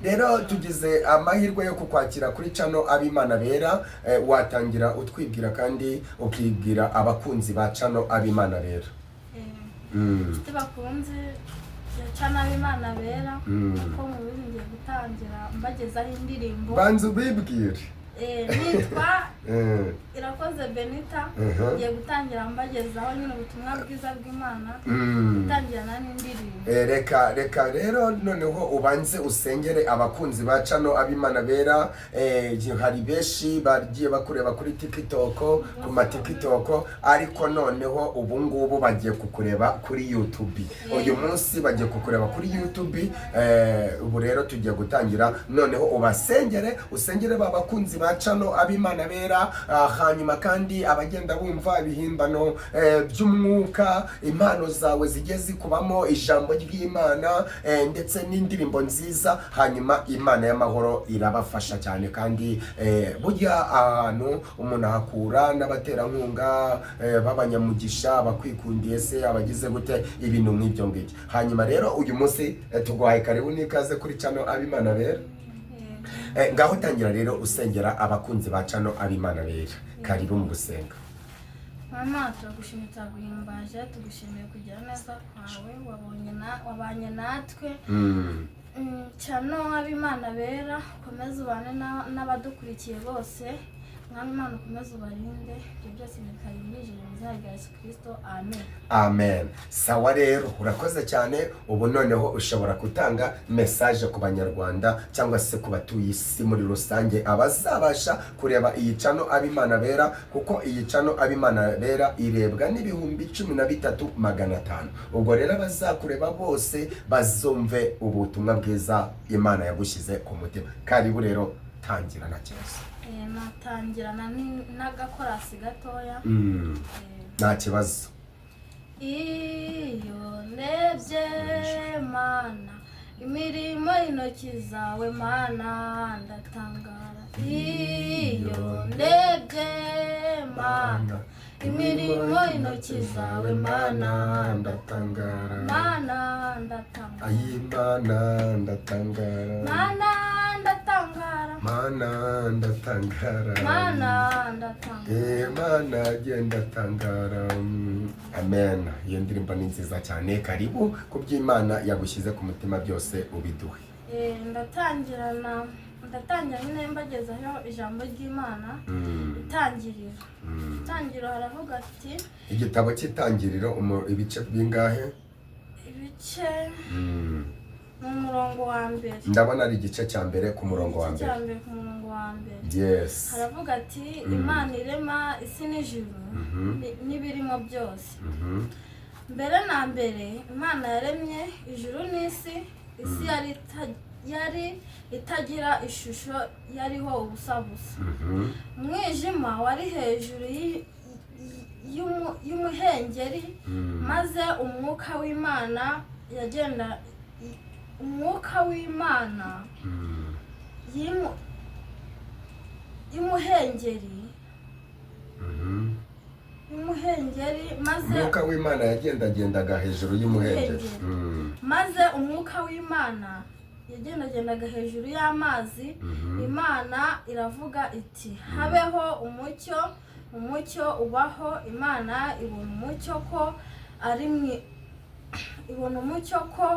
[SPEAKER 1] Rero tugize amahirwe yo kukwakira kuri cano ab'Imana bera, watangira utwibwira kandi ukibwira abakunzi ba cano ab'Imana bera.
[SPEAKER 2] Bakunze cano ab'Imana bera, uko mubiringiye gutangira mbagezaho indirimbo.
[SPEAKER 1] Banza ubibwire.
[SPEAKER 2] Nitwa Irakoze Benita, ngiye gutangira mbagezaho nyine ubutumwa bwiza bw'Imana, gutangirana n'indirimbo.
[SPEAKER 1] Reka rero noneho ubanze usengere abakunzi ba cano ab'Imana bera. Hari beshi bagiye bakureba kuri TikTok, ku ma TikTok, ariko noneho ubu ngubu bagiye kukureba kuri YouTube. Uyu munsi bagiye kukureba kuri YouTube. Ubu rero tugiye gutangira, noneho usengere babakunzi ba cano ab'Imana bera, hanyuma kandi abagenda bumva ibihimbano by'umwuka, impano zawe zigiye zikubamo ijambo ry'Imana, ndetse n'indirimbo nziza, hanyuma Imana y'amahoro irabafasha cyane. kandi burya ahantu umuntu ahakura n'abaterankunga b'abanyamugisha, bakwikundiye se, abagize gute, ibintu nk'ibyo ngibyo. Hanyuma rero uyu munsi tuguhaye karibu n'ikaze kuri cano ab'Imana bera. Ngaho tangira rero usengera abakunzi ba cano ab'Imana bera. Karibu mu gusenga.
[SPEAKER 2] Mama, turagushimiye, turaguhimbaje, tugushimiye kugira neza kwawe, wabanye natwe. Cano ab'Imana bera, ukomeze ubane n'abadukurikiye bose. Mwami Imana ukomeze ubarinde, ibyo byose bikabirije mu izina rya Yesu Kristo, amen.
[SPEAKER 1] Amen. Sawa rero, urakoze cyane. Ubu noneho ushobora gutanga message ku banyarwanda cyangwa se ku batuye isi muri rusange, abazabasha kureba iyi cano ab'Imana bera, kuko iyi cano ab'Imana bera irebwa n'ibihumbi 13,500. Ubwo rero abazakureba bose bazumve ubutumwa bwiza Imana yagushyize ku mutima. Karibu rero, tangira na kibazo.
[SPEAKER 2] Natangirana n'agakorasi gatoya.
[SPEAKER 1] Nta kibazo.
[SPEAKER 2] Iyo ndebye Mana imirimo y'intoki zawe Mana, ndatangara. Iyo ndebye Mana imirimo y'intoki zawe Mana, ndatangara. Mana ndatangara.
[SPEAKER 1] Ayimana ndatangara.
[SPEAKER 2] Mana ndatangara.
[SPEAKER 1] Mana ndatangara.
[SPEAKER 2] Mana ndatangara.
[SPEAKER 1] Mana genda tangara. Amen. Iyo ndirimbo ni nziza cyane. Karibu ku by'Imana yagushyize ku mutima byose ubiduhe.
[SPEAKER 2] Ndatangira nyine mbagezaho ijambo ry'Imana. Itangiriro haravuga ati,
[SPEAKER 1] igitabo cy'Itangiriro ibice bingahe?
[SPEAKER 2] Ibice mu murongo wa mbere.
[SPEAKER 1] Ndabona ari igice cya mbere ku murongo wa mbere. Yes.
[SPEAKER 2] Haravuga ati, Imana irema isi n'ijuru n'ibirimo byose. Mbere na mbere Imana yaremye ijuru n'isi. Isi yari itagira ishusho, yariho ubusa busa. Umwijima wari hejuru y'umuhengeri, maze umwuka w'Imana maze
[SPEAKER 1] umwuka w'Imana yagendagendaga hejuru y'umuhengeri.
[SPEAKER 2] Maze umwuka w'Imana yagendagendaga hejuru y'amazi. Imana iravuga iti, habeho umucyo. Umucyo ubaho. Imana ibona umucyo ko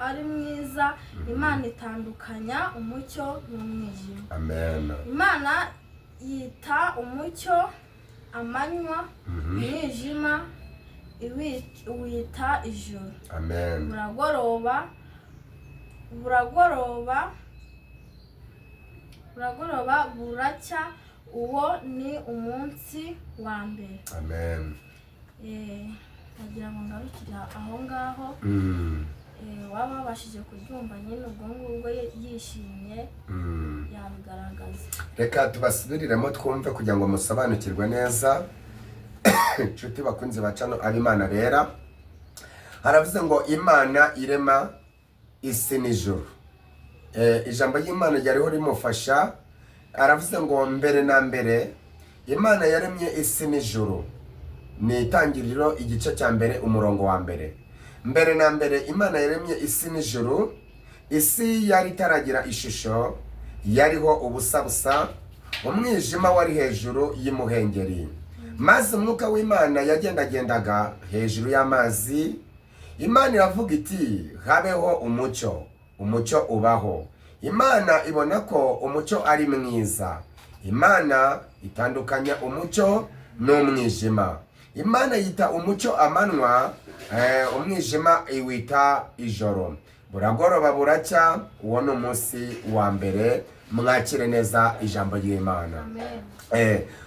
[SPEAKER 2] ari mwiza. Imana itandukanya umucyo n'umwijima.
[SPEAKER 1] Amen.
[SPEAKER 2] Imana yita umucyo amanywa, umwijima iwita ijoro.
[SPEAKER 1] Amen.
[SPEAKER 2] Buragoroba buracya, uwo ni umunsi wa mbere.
[SPEAKER 1] Amen.
[SPEAKER 2] nagira ngo ngarukire aho ngaho waba wabashije kuryumva nyine ubwo ngubwo yishimye yabigaragaza.
[SPEAKER 1] Reka tubasubiriremo twumve kugira ngo musobanukirwe neza. Inshuti bakunze bacano ab'Imana bera, haravuze ngo Imana irema isi n'ijuru. Ijambo ry'Imana ryariho rimufasha, aravuze ngo mbere na mbere Imana yaremye isi n'ijuru. Ni Itangiriro igice cya mbere umurongo wa mbere. Mbere na mbere Imana yaremye isi n'ijuru. Isi yari itaragira ishusho, yariho ubusa busa, umwijima wari hejuru y'imuhengeri. Maze umwuka w'Imana yagendagendaga hejuru y'amazi. Imana iravuga iti habeho umucyo. Umucyo ubaho. Imana ibona ko umucyo ari mwiza. Imana itandukanya umucyo n'umwijima. Imana yita umucyo amanywa, umwijima iwita ijoro. Buragoroba buracya, uwo ni umunsi wa mbere. Mwakire neza ijambo ry'Imana.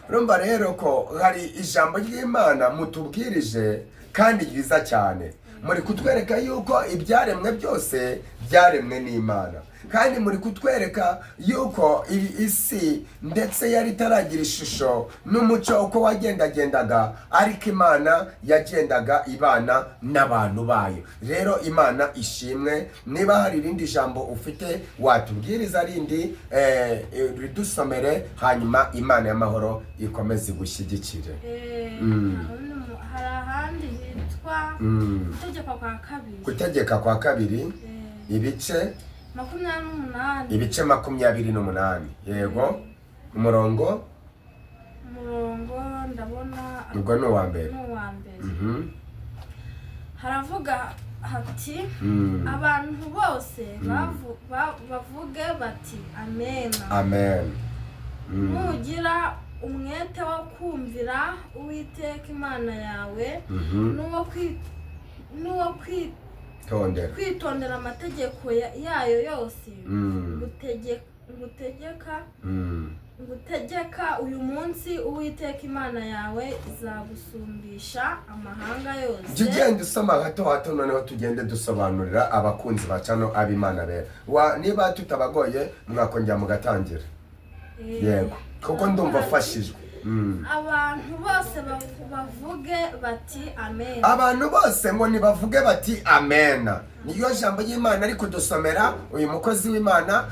[SPEAKER 1] Urumva rero ko hari ijambo ry'Imana mutubwirije kandi ryiza cyane. Muri kutwereka yuko ibyaremwe byose byaremwe n'Imana, kandi muri kutwereka yuko iyi isi ndetse yari itaragira ishusho n'umucyo uko wagendagendaga, ariko Imana yagendaga ibana n'abantu bayo. Rero Imana ishimwe. Niba hari irindi jambo ufite watubwiriza rindi, ridusomere, hanyuma Imana y'amahoro ikomeze gushyigikire.
[SPEAKER 2] Hari ahandi hitwa
[SPEAKER 1] Gutegeka kwa kabiri ibice 28. Yego, umurongo
[SPEAKER 2] ndabona
[SPEAKER 1] ubwo ni uwa mbere.
[SPEAKER 2] Haravuga hati abantu bose bavuge bati amen.
[SPEAKER 1] Amen.
[SPEAKER 2] Nugira umwete wo kumvira Uwiteka Imana yawe, n'uwo kwitondera amategeko yayo yose, ngutegeka uyu munsi Uwiteka Imana yawe izagusumbisha amahanga yose.
[SPEAKER 1] Tugende usoma hato noneho tugende dusobanurira abakunzi bacano ab'Imana bera. Niba tutabagoye mwakongera mugatangira. Yego, kuko ndumva fashijwe.
[SPEAKER 2] Abantu bose bavuge bati amen.
[SPEAKER 1] Abantu bose ngo nibavuge bati amen. Niyo jambo y'Imana ari kudusomera uyu mukozi w'Imana,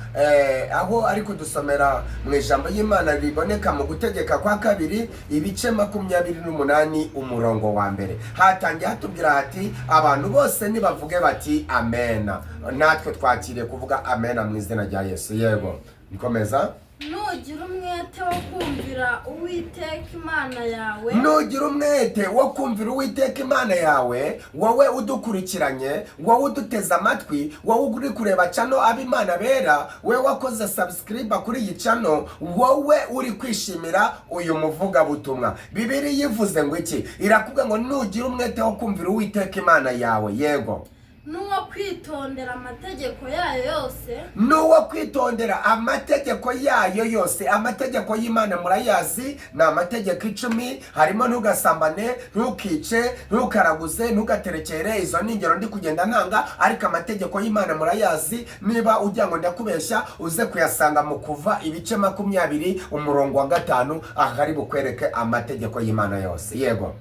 [SPEAKER 1] aho ari kudusomera mu ijambo y'Imana riboneka mu Gutegeka kwa kabiri ibice 28 umurongo wa mbere. Hatangiye hatubwira hati abantu bose nibavuge bati amen. Natwe twakiriye kuvuga amen mu izina rya Yesu. Yego, nikomeza.
[SPEAKER 2] Nugira umwete wo kumvira Uwiteka Imana yawe,
[SPEAKER 1] nugira umwete wo kumvira Uwiteka Imana yawe, wowe udukurikiranye, wowe uduteza amatwi, wowe uri kureba channel ab'Imana bera, wowe wakoze subscribe kuri iyi channel, wowe uri kwishimira uyu muvuga butumwa. Bibiri yivuze ngo iki? Irakuvuga ngo nugira umwete wo kumvira Uwiteka Imana yawe. Yego,
[SPEAKER 2] n'uwo kwitondera amategeko yayo yose,
[SPEAKER 1] n'uwo kwitondera amategeko yayo yose. Amategeko y'Imana murayazi, ni amategeko 10. Harimo ntugasambane, ntukice, ntukaraguze, ntugaterekere. Izo ni ingero ndi kugenda ntanga, ariko amategeko y'Imana murayazi. Niba ujya ngo ndakubeshya, uze kuyasanga mu Kuva ibice 20 umurongo wa 5, ahari bukwereke amategeko y'Imana yose. Yego,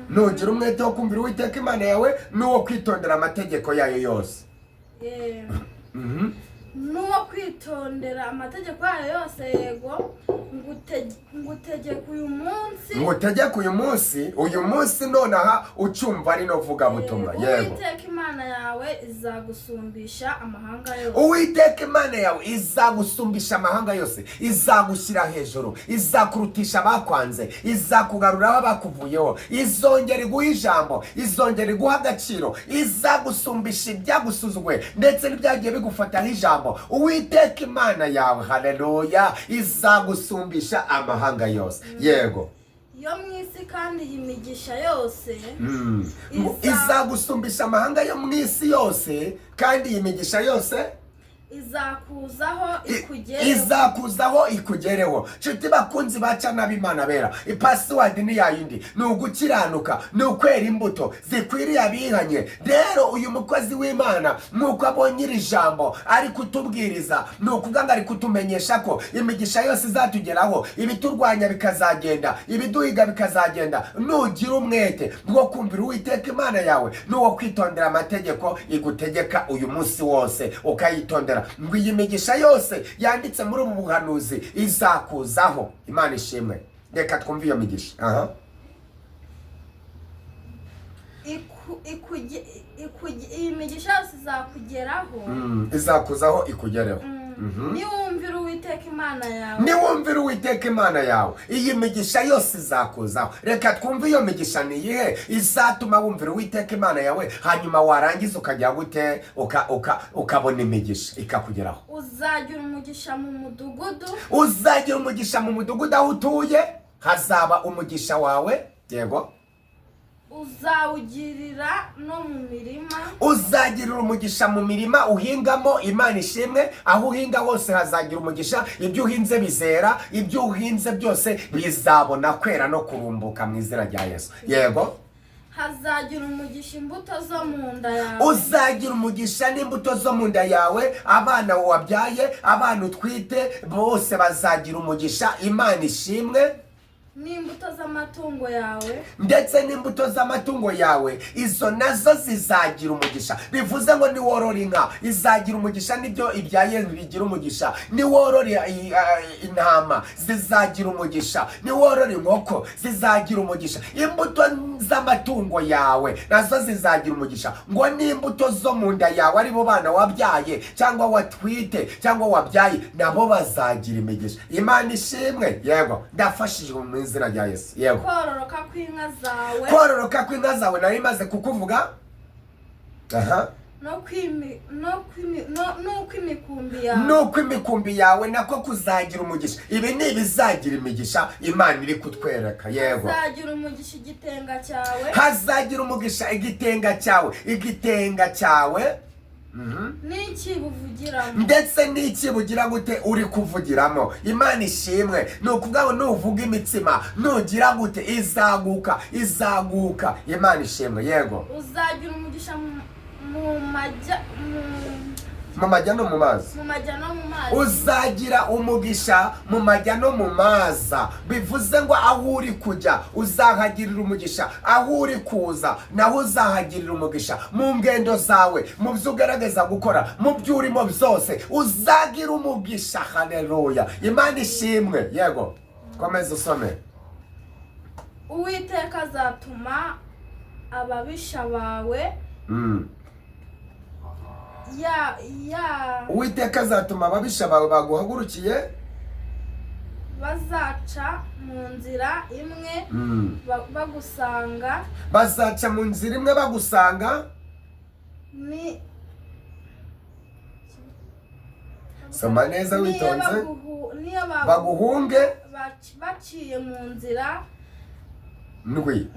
[SPEAKER 1] nugira umwete wo kumvira Uwiteka Imana yawe, n'uwo kwitondera amategeko yayo yose.
[SPEAKER 2] n'uwo kwitondera amategeko yayo yose. Yego, ngutegeka uyu munsi.
[SPEAKER 1] Ngutegeka uyu munsi nonaha ucumva ari no vuga butumwa. Yego,
[SPEAKER 2] Uwiteka Imana yawe izagusumbisha amahanga yose.
[SPEAKER 1] Uwiteka Imana yawe izagusumbisha amahanga yose. Izagushyira hejuru, izakurutisha abakwanze, izakugarura abakuvuyeho, izongera iguha ijambo, izongera iguha agaciro, izagusumbisha ibyagusuzugwe ndetse n'ibyagiye bigufataho ijambo. Uwiteka Imana yawe, haleluya, izagusumbisha amahanga yose. Yego,
[SPEAKER 2] yo mwisi kandi imigisha yose,
[SPEAKER 1] izagusumbisha amahanga yo mwisi yose, kandi imigisha yose
[SPEAKER 2] izakuzaho
[SPEAKER 1] ikugereho. Nshuti bakunzi baca n'abimana bera, ipasiwadi ni yayindi, ni ugukiranuka, ni ukwera imbuto zikwiriye abihanye. Rero uyu mukozi w'Imana nk'uko abonye iri jambo ari kutubwiriza, ni ukuvuga ngo ari kutumenyesha ko imigisha yose izatugeraho, ibiturwanya bikazagenda, ibiduhiga bikazagenda, nugira umwete bwo kumvira Uwiteka Imana yawe, n'uwo kwitondera amategeko igutegeka uyu munsi wose ukayitondera. Ngo iyi migisha yose yanditse muri ubu buhanuzi izakuzaho. Imana ishimwe. Reka twumve iyo migisha.
[SPEAKER 2] iyi migisha yose izakugeraho,
[SPEAKER 1] izakuzaho ikugereho.
[SPEAKER 2] niwumvira Uwiteka
[SPEAKER 1] Imana yawe, iyi migisha yose izakuzaho. Reka twumve iyo migisha ni iyihe izatuma wumvira Uwiteka Imana yawe, hanyuma warangiza ukajya gute ukabona imigisha ikakugeraho.
[SPEAKER 2] uzagira umugisha mu
[SPEAKER 1] mudugudu aho utuye, hazaba umugisha wawe. Yego.
[SPEAKER 2] uzawugirira no mu mirima,
[SPEAKER 1] uzagirira umugisha mu mirima uhingamo. Imana ishimwe. Aho uhinga hose hazagira umugisha, ibyo uhinze bizera, ibyo uhinze byose bizabona kwera no kurumbuka mu izina rya Yesu. Yego.
[SPEAKER 2] hazagira umugisha imbuto zo mu nda yawe,
[SPEAKER 1] uzagira umugisha n'imbuto zo mu nda yawe. Abana wabyaye, abana utwite, bose bazagira umugisha. Imana ishimwe.
[SPEAKER 2] n'imbuto z'amatungo yawe,
[SPEAKER 1] ndetse n'imbuto z'amatungo yawe, izo nazo zizagira umugisha. Bivuze ngo niworora inka izagira umugisha, nibyo ibyaye bigira umugisha. Niworora intama zizagira umugisha, niworora inkoko zizagira umugisha. Imbuto z'amatungo yawe nazo zizagira umugisha. Ngo n'imbuto zo mu nda yawe, aribo bana wabyaye cyangwa watwite cyangwa wabyaye, nabo bazagira imigisha. Imana ishimwe. Yego, ndafashijwe mu izina rya Yesu. Yego. kororoka kw'inka zawe nari maze kukuvuga. nuko imikumbi yawe nako kuzagira umugisha. Ibi ni ibizagira imigisha Imana iri kutwereka. Yego.
[SPEAKER 2] hazagira umugisha igitenga cyawe,
[SPEAKER 1] hazagira umugisha igitenga cyawe. ndetse n'ikibugira gute uri kuvugiramo. Imana ishimwe. ni ukuvuga ngo nuvuga imitsima nugira gute izaguka. Imana ishimwe. Yego.
[SPEAKER 2] uzagira umugisha mu
[SPEAKER 1] majya no mu mazi. uzagira umugisha mu majya no mu maza. Bivuze ngo aho uri kujya uzahagirira umugisha, aho uri kuza naho uzahagirira umugisha. mu ngendo zawe, mu byo ugaragaza gukora, mu byo urimo byose uzagira umugisha. Haleluya. Imana ishimwe. Yego, komeza usome.
[SPEAKER 2] Uwiteka azatuma ababisha bawe
[SPEAKER 1] Uwiteka azatuma ababisha bawe baguhagurukiye,
[SPEAKER 2] bazaca mu nzira imwe bagusanga.
[SPEAKER 1] bazaca mu nzira imwe bagusanga. Soma neza witonze. baguhunge
[SPEAKER 2] baciye mu nzira
[SPEAKER 1] ndwi.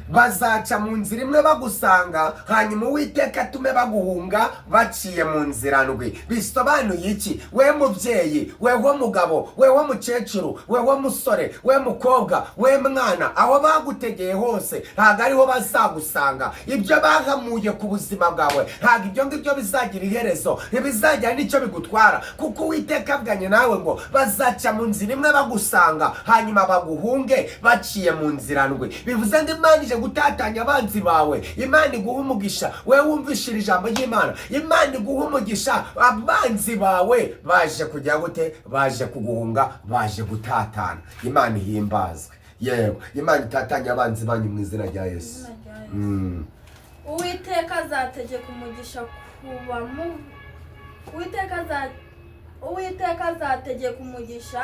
[SPEAKER 2] bazaca
[SPEAKER 1] mu nzira imwe bagusanga, hanyuma Uwiteka atume baguhunga baciye mu nzira ndwi. Bisobanuye iki? we mubyeyi, weho mugabo, weho mukecuru, weho musore, we mukobwa, we mwana, aho bagutegeye hose ntabwo ariho bazagusanga. ibyo bahamuye ku buzima bwawe ntabwo ibyo ngibyo bizagira iherezo, ntibizajya n'icyo bigutwara, kuko Uwiteka avuganye nawe ngo bazaca mu nzira imwe bagusanga, hanyuma baguhunge baciye mu nzira ndwi. Bivuze ngo Imana ije gutatanya abanzi bawe. Imana iguha umugisha. we wumvishira ijambo ry'Imana, Imana iguha umugisha. abanzi bawe baje kujya gute? baje kuguhunga, baje gutatana. Imana ihimbazwe. Yego. Imana itatanya abanzi banyu mu izina rya Yesu.
[SPEAKER 2] Uwiteka azategeka umugisha uwiteka azategeka umugisha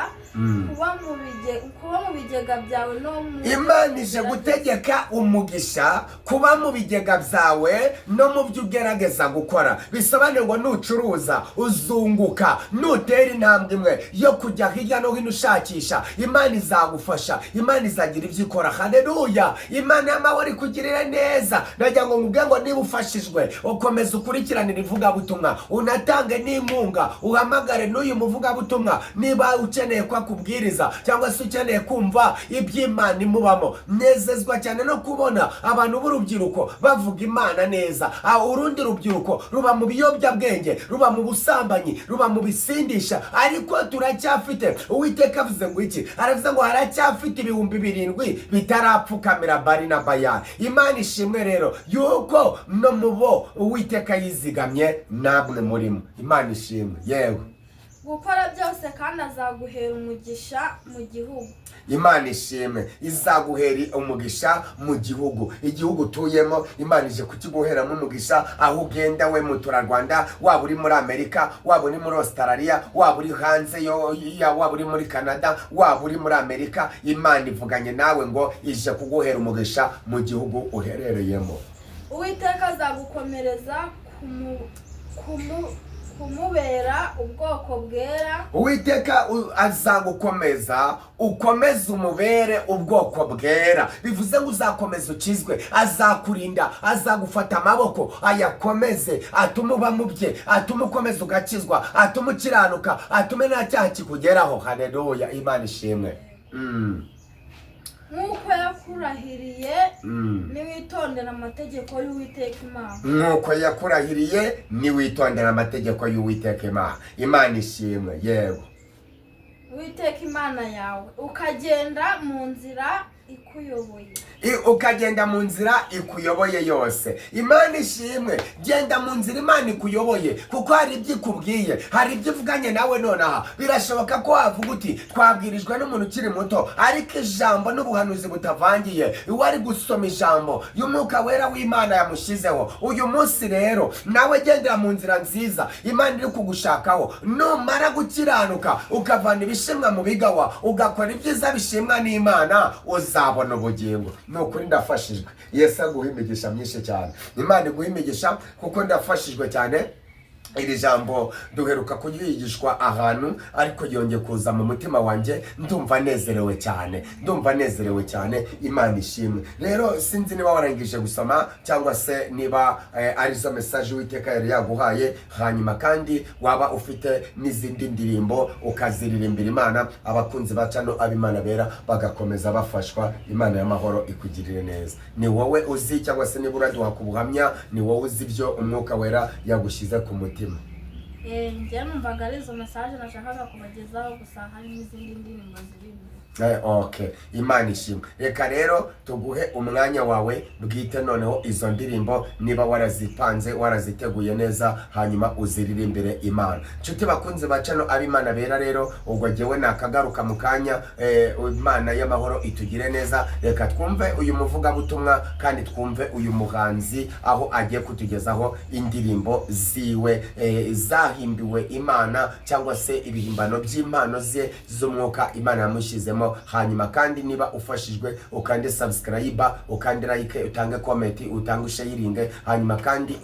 [SPEAKER 2] kuba mu bigega byawe no mu
[SPEAKER 1] Imana ije gutegeka umugisha kuba mu bigega byawe no mu byo ugerageza gukora. Bisobanuye ngo nucuruza uzunguka, nutera intambwe imwe yo kujya hirya no hino ushakisha, Imana izagufasha, Imana izagira ibyo ikora. Haleluya! Imana y'amahoro ikugirire neza. Nagira ngo nkubwire ngo niba ufashijwe ukomeza ukurikiranira ivugabutumwa, unatange n'inkunga, uhamagare n'uyu muvugabutumwa niba ukeneye ko akubwiriza cyangwa se ukeneye kumva iby'Imana imubamo. Nezezwa cyane no kubona abantu b'urubyiruko bavuga Imana neza. Urundi rubyiruko ruba mu biyobyabwenge, ruba mu busambanyi, ruba mu bisindisha, ariko turacyafite. Uwiteka avuze ngo iki? Aravuze ngo haracyafite 7,000 bitarapfukamira Bali na Bayali. Imana ishimwe rero yuko no mubo Uwiteka yizigamye namwe murimo. Imana ishimwe. Yewe
[SPEAKER 2] gukora byose kandi azaguhera umugisha mu gihugu.
[SPEAKER 1] Imana ishimwe izaguhera umugisha mu gihugu. Igihugu tuyemo Imana ije kukiguheramo umugisha. Aho ugenda we muturarwanda, waba uri muri Amerika, waba uri muri Australia, waba uri hanze waba uri muri Canada, waba uri muri Amerika, Imana ivuganye nawe ngo ije kuguhera umugisha mu gihugu uherereyemo.
[SPEAKER 2] Uwiteka azagukomereza kumubera ubwoko bwera.
[SPEAKER 1] Uwiteka azagukomeza ukomeze umubere ubwoko bwera. Bivuze ngo uzakomeza ukizwe, azakurinda, azagufata amaboko ayakomeze, atuma uba mu bye, atuma ukomeza ugakizwa, atuma ukiranuka, atuma nta cyaha kikugeraho. Haleluya! Imana ishimwe.
[SPEAKER 2] Nk'uko yakurahiriye niwitondera amategeko y'Uwiteka Imana.
[SPEAKER 1] Nk'uko yakurahiriye niwitondera amategeko y'Uwiteka Imana. Imana ishimwe. Yewe
[SPEAKER 2] Uwiteka Imana yawe ukagenda mu nzira ikuyoboye.
[SPEAKER 1] Ukagenda mu nzira ikuyoboye yose. Imana ishimwe. Genda mu nzira Imana ikuyoboye, kuko hari ibyo ikubwiye, hari ibyo ivuganye nawe nonaha. Birashoboka ko wavuga uti twabwirijwe n'umuntu ukiri muto, ariko ijambo n'ubuhanuzi butavangiye. Wari gusoma ijambo y'Umwuka wera w'Imana yamushizeho. Uyu munsi rero nawe gendera mu nzira nziza Imana iri kugushakaho. Numara gukiranuka ukavana ibishimwa mu bigawa, ugakora ibyiza bishimwa n'Imana, uzabona ubugingo. Nukuri ndafashijwe. Yesu aguha imigisha myinshi cyane. Imana iguha imigisha kuko ndafashijwe cyane. Iri jambo duheruka kuryigishwa ahantu, ariko yongeye kuza mu mutima wanjye. Ndumva nezerewe cyane. Imana ishimwe. Rero sinzi niba warangije gusoma cyangwa se niba arizo message Uwiteka yari yaguhaye, hanyuma kandi waba ufite n'izindi ndirimbo ukaziririmbira Imana, abakunzi bacano ab'Imana bera bagakomeza bafashwa. Imana y'amahoro ikugirire neza. Ni wowe uzi cyangwa se niba uraduha kubuhamya, ni wowe uzi ibyo Umwuka wera yagushize ku mutima.
[SPEAKER 2] Njye numvaga ari izo message nashakaga kubagezaho, gusa hari n'izindi ndirimbo zirimo.
[SPEAKER 1] Okay, Imana ishimwe. Reka rero tuguhe umwanya wawe bwite noneho izo ndirimbo niba warazipanze, waraziteguye neza, hanyuma uziririmbire Imana. Nshuti bakunze bacano ab'Imana bera rero, ubwo jyewe nakagaruka mu kanya. Imana y'amahoro itugire neza. Reka twumve uyu muvugabutumwa kandi twumve uyu muhanzi aho agiye kutugezaho indirimbo ziwe zahimbiwe Imana, cyangwa se ibihimbano by'impano ze z'umwuka Imana yamushizemo. Hanyuma kandi niba ufashijwe ukande subscribe, ukande like, utange comment, utange sharing, hanyuma kandi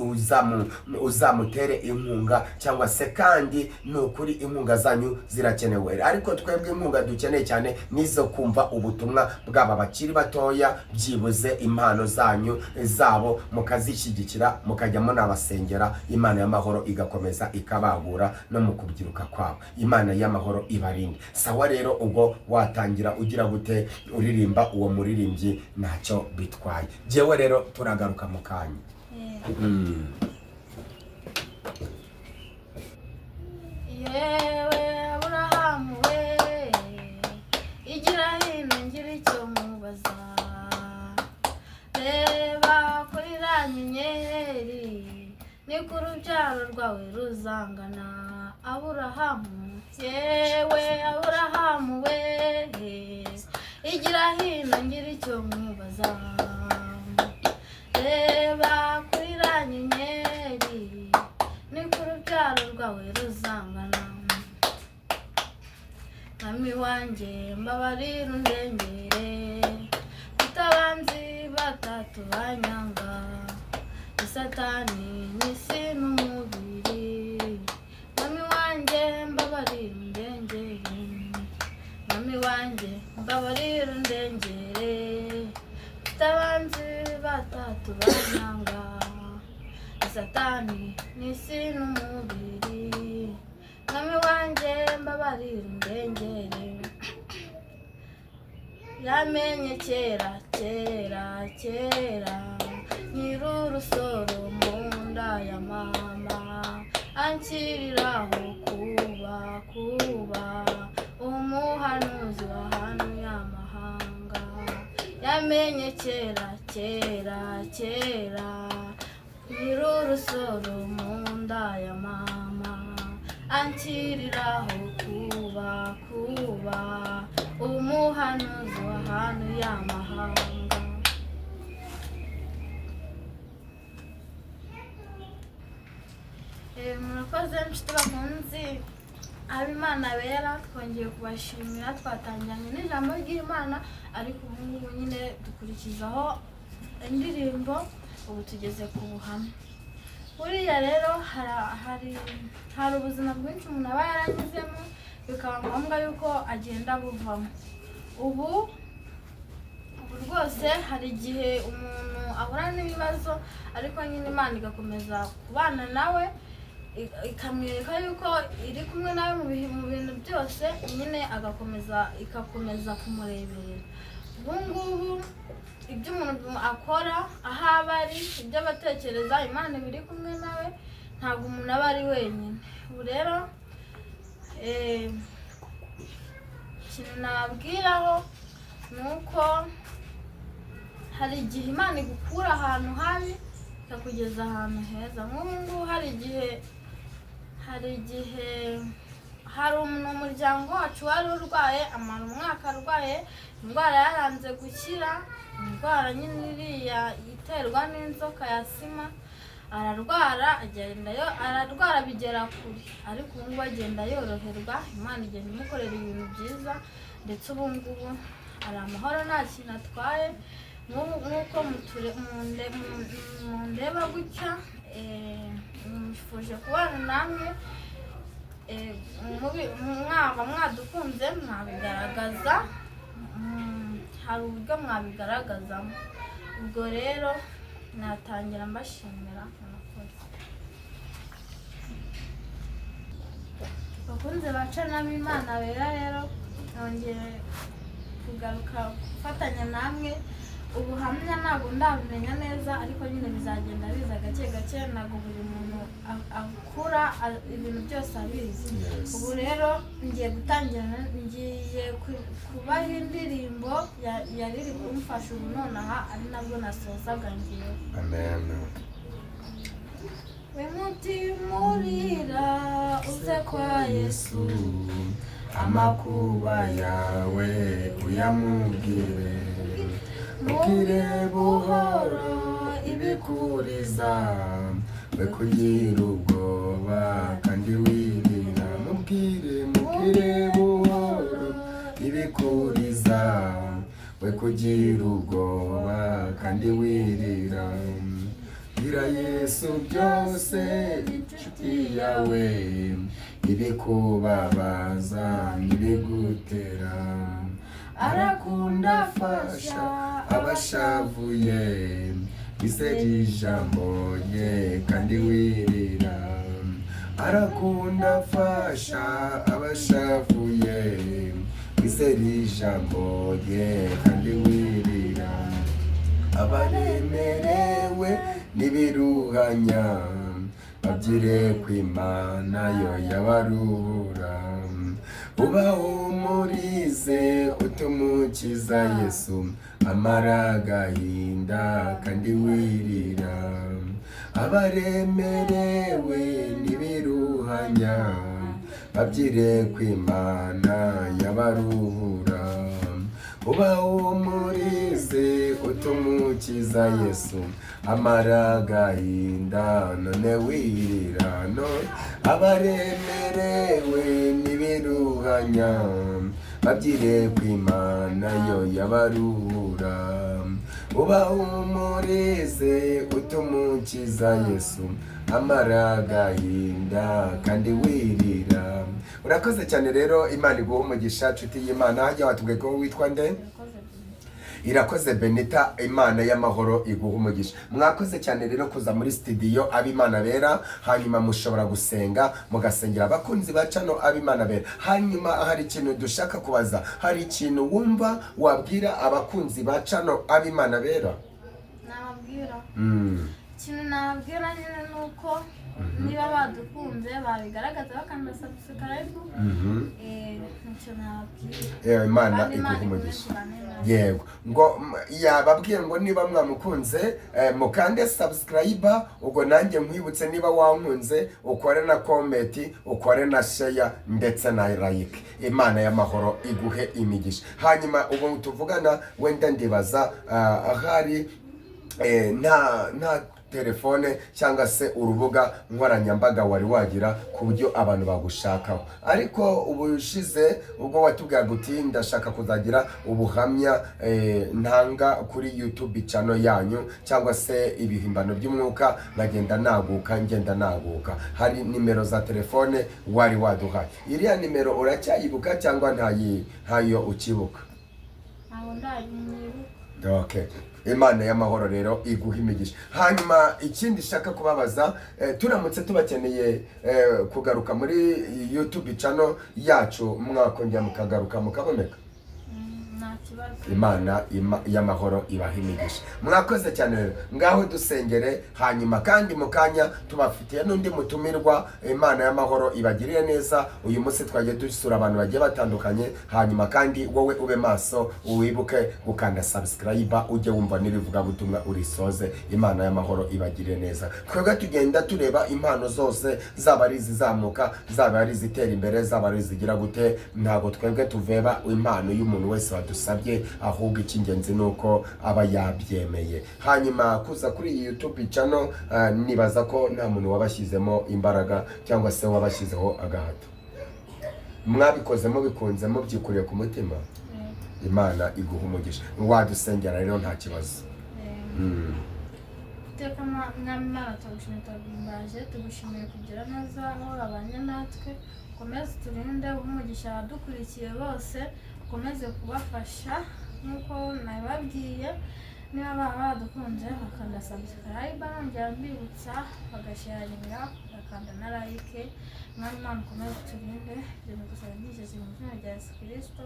[SPEAKER 1] uzamutere inkunga, cyangwa se kandi nukuri inkunga zanyu zirakenewe. Ariko twebwe inkunga dukeneye cyane nizo kumva ubutumwa bw'aba bakiri batoya, byibuze impano zanyu zabo mukazishyigikira, mukajyamo n'abasengera. Imana y'amahoro igakomeza ikabagura no mu kubyiruka kwabo. Imana y'amahoro ibarinde. Sawa rero ubwo watangira ugira gute uririmba uwo muririmbyi ntacyo bitwaye. Jewe rero turagaruka mu kanya.
[SPEAKER 2] Yewe Aburahamu we, igira hino ngira icyo mubaza. Reba kuri ra nyenyeri, ni ku rubyaro rwawe ruzangana. Aburahamu, yewe Aburahamu we, igira hino ngira icyo mubaza. Reba kuri ra nyenyeri, ni ku rubyaro rwawe ruzangana. mwami wanjye mbabarira undengere utabanzi batatu banyanga isatani n'isi n'umubiri mwami wanjye mbabarira undengere mwami wanjye mbabarira undengere utabanzi batatu banyanga isatani n'isi n'umubiri mwami wanjye mbabarira undengere yamenye kera nyir'urusoro mu nda ya mama anshyiriraho kuba umuhanuzi wahanuye amahanga yamenye kera nyir'urusoro mu nda ya mama anshyiriraho kuba umuhanuzi wahanuye amahanga. Murakoze nshuti bakunzi ab'Imana bera, twongeye kubashimira. Twatangiranye n'ijambo ry'Imana, ariko ubu ngubu nyine dukurikizaho indirimbo. Ubu tugeze ku buhamya. Buriya rero hari ubuzima bwinshi umuntu aba yaranyuzemo, bikaba ngombwa yuko agenda buvamo. Ubu rwose hari igihe umuntu ahura n'ibibazo, ariko nyine Imana igakomeza kubana nawe, ikamwereka yuko iri kumwe nawe mu bintu byose, nyine igakomeza kumureberera. Ubu ngubu ibyo umuntu akora, aho aba ari, ibyo abatekereza, Imana iba iri kumwe nawe, ntabwo umuntu aba ari wenyine. Ubu rero ikintu nababwiraho ni uko hari igihe Imana igukura ahantu habi ikakugeza ahantu heza. Nk'ubu ngubu hari igihe hari umuntu mu muryango wacu wari urwaye, amara umwaka arwaye, indwara yaranze gukira, indwara nyine iriya iterwa n'inzoka ya sima. Ararwara bigera kure, ariko ubu ngubu agenda yoroherwa. Imana igenda imukorera ibintu byiza, ndetse ubu ngubu ari amahoro, nta kintu atwaye. Nk'uko mundeba gutya, mwifuje kubana namwe, mwaba mwadukunze mwabigaragaza, hari uburyo mwabigaragazamo. Ubwo rero natangira mbashimira. Bakunze bacana b'Imana bera, rero nongeye kugaruka gufatanya namwe. Ubuhamya ntabwo ndabimenya neza, ariko nyine bizagenda biza gake gake. Ntabwo buri muntu akura ibintu byose abizi. Ubu rero ngiye kubaha indirimbo yari iri kumfasha ubu nonaha, ari nabwo nasozaga ngiye.
[SPEAKER 1] Amen.
[SPEAKER 2] We mutima urira uze kwa Yesu,
[SPEAKER 1] amakuba yawe uyamubwire, mubwire buhoro ibikuriza, we kugira ubwoba kandi wirira. Mubwire buhoro ibikuriza, we kugira ubwoba kandi wirira. Bwira Yesu byose inshuti yawe, ibikubabaza n'ibigutera. Arakunda afasha abashavuye, izere ijambo rye kandi wirira. Arakunda afasha abashavuye, izere ijambo rye kandi wirira. Abaremerewe n'ibiruhanya, babyire kw'Imana yo yabaruhura. Ubahumurize utumukiza Yesu, amara agahinda kandi wirira. Abaremerewe n'ibiruhanya, babyire kw'Imana yabaruhura. Ubahumurize utumukiza Yesu, amara agahinda none wirira. Abaremerewe n'ibiruhanya, babyire kw'Imana yo yabaruhura, ubahumurize utumukiza Yesu amara agahinda kandi wirira. Urakoze cyane rero, Imana iguha umugisha nshuti y'Imana. Hajya watubwiye ko witwa nde? Irakoze Benita, Imana y'amahoro iguha umugisha. Mwakoze cyane rero kuza muri studio ab'Imana bera, hanyuma mushobora gusenga mugasengera abakunzi ba channel ab'Imana bera. Hanyuma hari ikintu dushaka kubaza, hari ikintu wumva wabwira abakunzi ba channel ab'Imana bera?
[SPEAKER 2] Nababwira ikintu nababwira nyine nuko niba badukunze babigaragaza bakanda subscribe. Nicyo nababwira.
[SPEAKER 1] Imana iguha umugisha. Yego, ngo yababwiye ngo niba mwamukunze mukande subscribe, ubwo nanjye nkwibutse niba wankunze ukore na comment, ukore na share ndetse na like. Imana y'amahoro iguhe imigisha. Hanyuma ubu tuvugana wenda ndibaza ahari nta telefone cyangwa se urubuga nkoranyambaga wari wagira ku buryo abantu bagushakaho, ariko ubushize ubwo watubwiraga uti ndashaka kuzagira ubuhamya ntanga kuri YouTube channel yanyu cyangwa se ibihimbano by'umwuka, ngenda naguka, hari nimero za telefone wari waduhaye. Iriya nimero uracyayibuka cyangwa ntayo ukibuka? Okay. Imana y'amahoro rero iguha imigisha. Hanyuma ikindi shaka kubabaza, turamutse tubakeneye kugaruka muri YouTube channel yacu, mwakongera mukagaruka mukaboneka? Imana y'amahoro ibaha imigisha. Mwakoze cyane rero, ngaho dusengere, hanyuma kandi mukanya tubafitiye n'undi mutumirwa. Imana y'amahoro ibagirire neza. Uyu munsi twagiye dusura abantu bagiye batandukanye, hanyuma kandi wowe ube maso, uwibuke gukanda subscribe, ujye wumva n'ibivuga butumwa urisoze. Imana y'amahoro ibagirire neza. Twebwe tugenda tureba impano zose, zaba ari izizamuka, zaba ari izitera imbere, zaba ari izigira gute. Ntabwo twebwe tuveba impano y'umuntu wese wadusabye, ahubwo icy'ingenzi nuko aba yabyemeye. Hanyuma kuza kuri iyi YouTube channel, nibaza ko nta muntu wabashyizemo imbaraga cyangwa se wabashyizeho agahato. Mwabikoze mubikunze mubyikuriye ku mutima. Imana iguha umugisha. Wadusengera rero nta kibazo.
[SPEAKER 2] Iteka Mwami tugushimiye kugira neza aho abanye natwe, komeza turinde umugisha dukurikiye bose, komeze kubafasha nkuko nababwiye. Niba badukunze bakanda subscribe, njya mbibutsa bagasharinga, bakanda na like. Mwami komeze turinde, ndagusaba byinshi mu izina rya Yesu Kristo.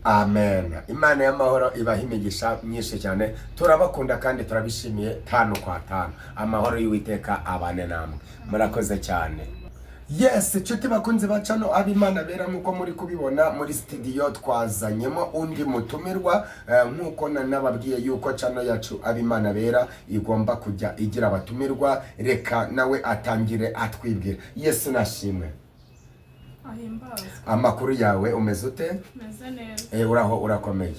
[SPEAKER 2] Amen.
[SPEAKER 1] Imana y'amahoro ibaha imigisha myinshi cyane. Turabakunda kandi turabishimiye 5 kwa 5. Amahoro y'Uwiteka abane namwe. Murakoze cyane. Yes, nshuti bakunzi ba channel ab'Imana bera, nkuko muri kubibona muri studio twazanyemo undi mutumirwa, nkuko nababwiye yuko channel yacu ab'Imana bera igomba kujya igira abatumirwa. Reka nawe atangire atwibwira. Yesu nashimwe. Amakuru yawe umeze ute?
[SPEAKER 2] Meze neza.
[SPEAKER 1] Uraho urakomeye?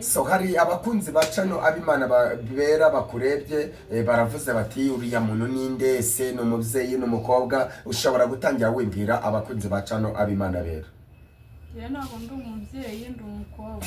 [SPEAKER 1] So hari abakunzi ba channel ab'Imana bera bakurebye, baravuze bati uriya muntu ninde, se no mubyeyi n'umukobwa? Ushobora gutangira wibwira abakunzi ba channel ab'Imana bera.
[SPEAKER 2] Ntabwo ndi umubyeyi, ndi umukobwa.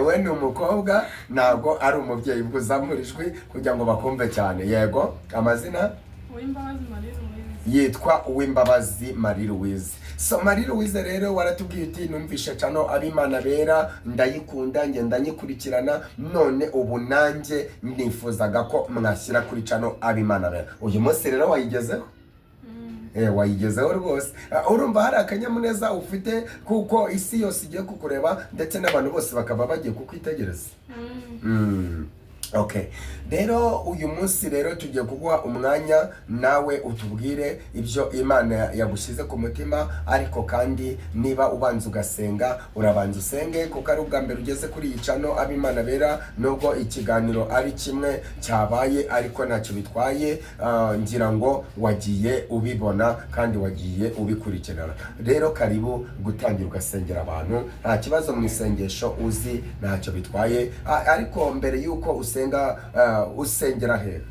[SPEAKER 1] We ni umukobwa, ntabwo ari umubyeyi. Ubwo uzamurijwe kugira ngo bakumve cyane. Yego, amazina?
[SPEAKER 2] Uwimbabazi Marie Louise.
[SPEAKER 1] Yitwa Uwimbabazi Marie Louise. So Marie Louise rero waratubwiye uti numvishe channel ab'Imana bera, ndayikunda, ngenda nyikurikirana, none ubu nanjye nifuzaga ko mwashyira kuri channel ab'Imana bera. Uyu munsi rero wayigezeho? Wayigezeho rwose. Urumva hari akanyamuneza ufite kuko isi yose igiye kukureba ndetse n'abantu bose bakaba bagiye kukwitegereza. Okay. Rero uyu munsi rero tugiye kuguha umwanya nawe utubwire ibyo Imana yagushyize ku mutima, ariko kandi niba ubanza ugasenga, urabanza usenge kuko ari ubwa mbere ugeze kuri iyi channel ab'Imana bera, nubwo ikiganiro ari kimwe cyabaye ariko ntacyo bitwaye. Ngira ngo wagiye ubibona kandi wagiye ubikurikirana. Rero karibu gutangira ugasengera abantu, nta kibazo mu isengesho uzi, ntacyo bitwaye. Ariko mbere yuko usenga usengera he?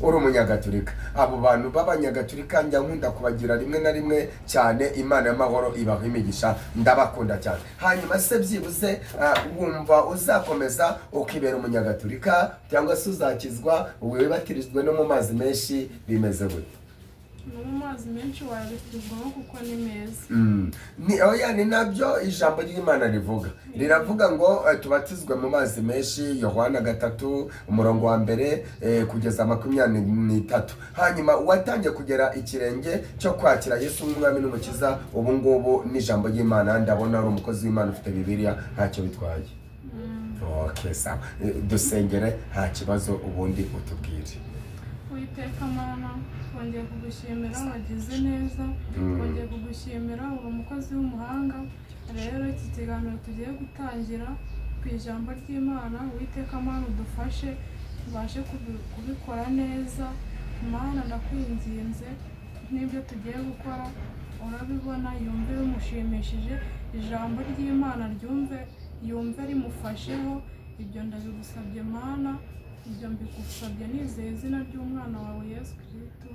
[SPEAKER 1] uri umunyagatulika. Abo bantu b'abanyagatulika njya nkunda kubagira rimwe na rimwe cyane. Imana y'amahoro ibaha imigisha, ndabakunda cyane. Hanyuma se byibuze wumva uzakomeza ukibera umunyagatulika cyangwa se uzakizwa wibatirijwe no mu mazi menshi bimeze gute?
[SPEAKER 3] No mu mazi menshi wayabatizwamo kuko ni meza.
[SPEAKER 1] Oya, ni nabyo ijambo ry'Imana rivuga. Riravuga ngo tubatizwe mu mazi menshi, Yohana 3:1 kugeza 23. Hanyuma watangiye kugera ikirenge cyo kwakira Yesu nk'umwami n'umukiza, ubu ngubu n'ijambo ry'Imana ndabona ari umukozi w'Imana ufite Bibiliya, ntacyo bitwaye. Okay, sawa. Dusengere nta kibazo, ubundi utubwire.
[SPEAKER 3] Uwiteka Mana, twongeye kugushimira, wagize neza. Twongeye kugushimira, uri umukozi w'umuhanga. Rero iki kiganiro tugiye gutangira ku ijambo ry'Imana. Uwiteka Mana, udufashe tubashe kubikora neza. Mana, ndakwinginze n'ibyo tugiye gukora urabibona, yumve bimushimishije. Ijambo ry'Imana yumve rimufasheho. Ibyo ndabigusabye Mana, ibyo mbigusabye nizeye izina ry'umwana wawe Yesu Kristo.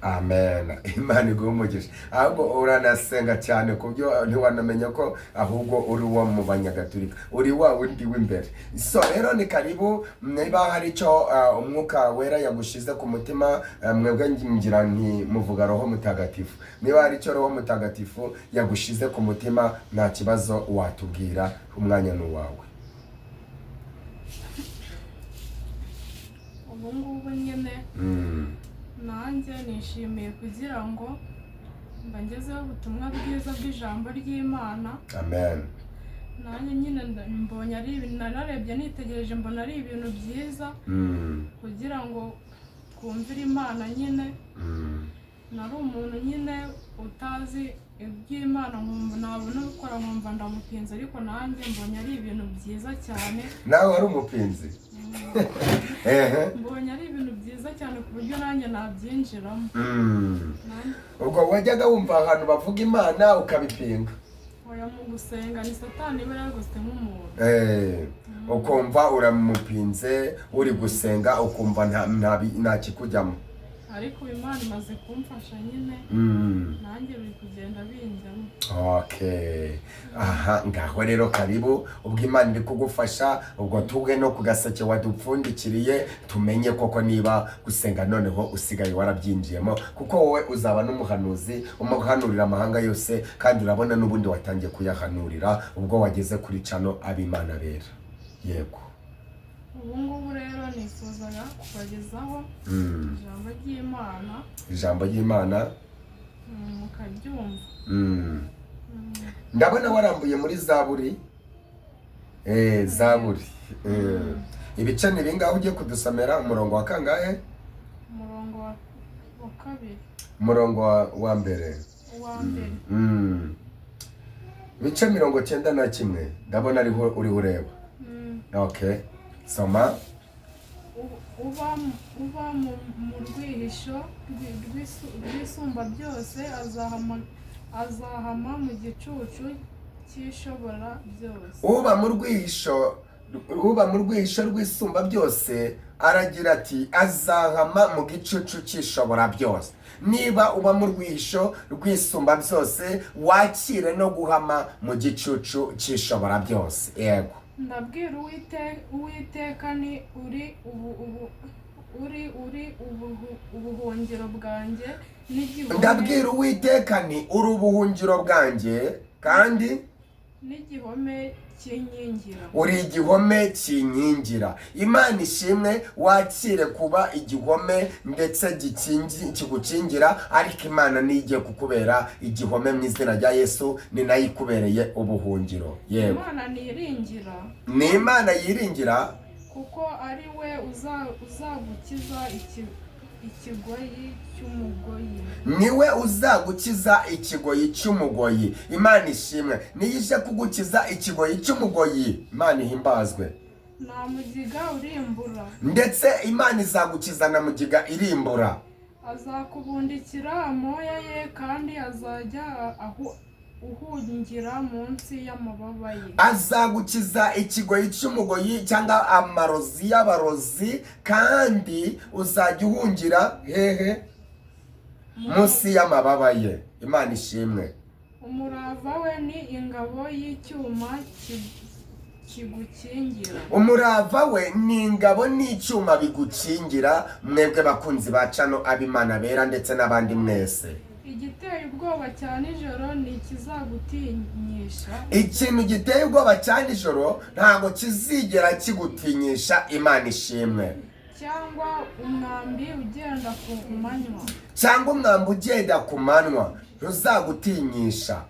[SPEAKER 3] Amen.
[SPEAKER 1] Imana iguhe umugisha. Ahubwo uranasenga cyane ku byo ntiwanamenya ko ahubwo uri uwo mu banyagatulika, uri wa wundi w'imbere. So rero ni karibu, niba hari icyo umwuka wera yagushize ku mutima, mwebwe ngira nti muvuga Roho Mutagatifu. Niba hari icyo Roho Mutagatifu yagushize ku mutima, nta kibazo watubwira, umwanya ni uwawe.
[SPEAKER 3] Ubu ngubu nyine nanjye nishimiye kugira ngo mbangezeho ubutumwa bwiza bw'ijambo ry'Imana.
[SPEAKER 1] Amen.
[SPEAKER 3] Nanjye nyine mbonye ari ibintu, nararebye nitegereje mbona ari ibintu byiza kugira ngo twumvire Imana. Nyine nari umuntu nyine utazi iby'Imana, nabona gukora nkumva ndamupinze, ariko nanjye mbonye ari ibintu byiza cyane.
[SPEAKER 1] Nawe wari umupinzi?
[SPEAKER 3] Mbonye ari ibintu byiza cyane ku buryo nanjye nabyinjiramo.
[SPEAKER 1] Ubwo wajyaga wumva ahantu bavuga Imana ukabipinga?
[SPEAKER 3] Oya, mu gusenga ni Satani iba yaragose nk'umuntu.
[SPEAKER 1] Ukumva uramupinze uri gusenga, ukumva nta kikujyamo.
[SPEAKER 3] Ariko Imana imaze kumfasha nyine, nanjye biri kugenda binjyamo.
[SPEAKER 1] Okay. Aha, ngaho rero karibu, ubwo Imana iri kugufasha, ubwo tubwe no ku gaseke wadupfundikiriye, tumenye koko niba gusenga noneho usigaye warabyinjiyemo, kuko wowe uzaba n'umuhanuzi umuhanurira amahanga yose, kandi urabona n'ubundi watangiye kuyahanurira ubwo wageze kuri cano ab'Imana bera. Yego.
[SPEAKER 3] Ubu ngubu rero nifuzaga kubagezaho
[SPEAKER 1] ijambo ry'Imana
[SPEAKER 3] mukaryumva.
[SPEAKER 1] Ndabona warambuye muri Zaburi. Zaburi. Ibice ni bingahe ugiye kudusomera? Umurongo wa kangahe?
[SPEAKER 3] Umurongo wa kabiri.
[SPEAKER 1] Umurongo wa mbere. Ibice 91 ndabona ariho uri ureba. Okay. Soma.
[SPEAKER 3] Uba mu rwihisho rw'isumba byose azahama mu gicucu cy'ishobora byose.
[SPEAKER 1] Uba mu rwihisho rw'isumba byose aragira ati azahama mu gicucu cy'ishobora byose. Niba uba mu rwihisho rw'isumba byose, wakire no guhama mu gicucu cy'ishobora byose. Yego.
[SPEAKER 3] Ndabwira Uwiteka ni uri ubuhungiro bwanjye n'igihome.
[SPEAKER 1] Ndabwira Uwiteka ni uri ubuhungiro bwanjye kandi
[SPEAKER 3] n'igihome kinkingira.
[SPEAKER 1] Uri igihome kinkingira. Imana ishimwe, wakire kuba igihome ndetse kigukingira, ariko Imana nigiye kukubera igihome mu izina rya Yesu, ni nayo ikubereye ubuhungiro. Yego.
[SPEAKER 3] Imana niringira.
[SPEAKER 1] Ni Imana yiringira,
[SPEAKER 3] kuko ari we uzagukiza ikigoyi cy'umugoyi.
[SPEAKER 1] Niwe uzagukiza ikigoyi cy'umugoyi. Imana ishimwe, niyije kugukiza ikigoyi cy'umugoyi. Imana ihimbazwe.
[SPEAKER 3] Na mugiga urimbura.
[SPEAKER 1] Ndetse Imana izagukiza na mugiga irimbura.
[SPEAKER 3] Azakubundikira amoya ye kandi uhungira munsi y'amababa ye.
[SPEAKER 1] Azagukiza ikigoyi cy'umugoyi cyangwa amarozi y'abarozi, kandi uzajya uhungira hehe? Munsi y'amababa ye. Imana ishimwe.
[SPEAKER 3] Umurava we ni ingabo y'icyuma kigukingira.
[SPEAKER 1] Umurava we ni ingabo n'icyuma bigukingira, mwebwe bakunzi ba cano ab'Imana bera ndetse n'abandi mwese.
[SPEAKER 3] Igiteye ubwoba cya nijoro ni ikizagutinyisha.
[SPEAKER 1] Ikintu giteye ubwoba cya nijoro ntabwo kizigera kigutinyisha. Imana ishimwe.
[SPEAKER 3] Cyangwa umwambi ugenda ku manywa.
[SPEAKER 1] Cyangwa umwambi ugenda ku manywa ntuzagutinyisha.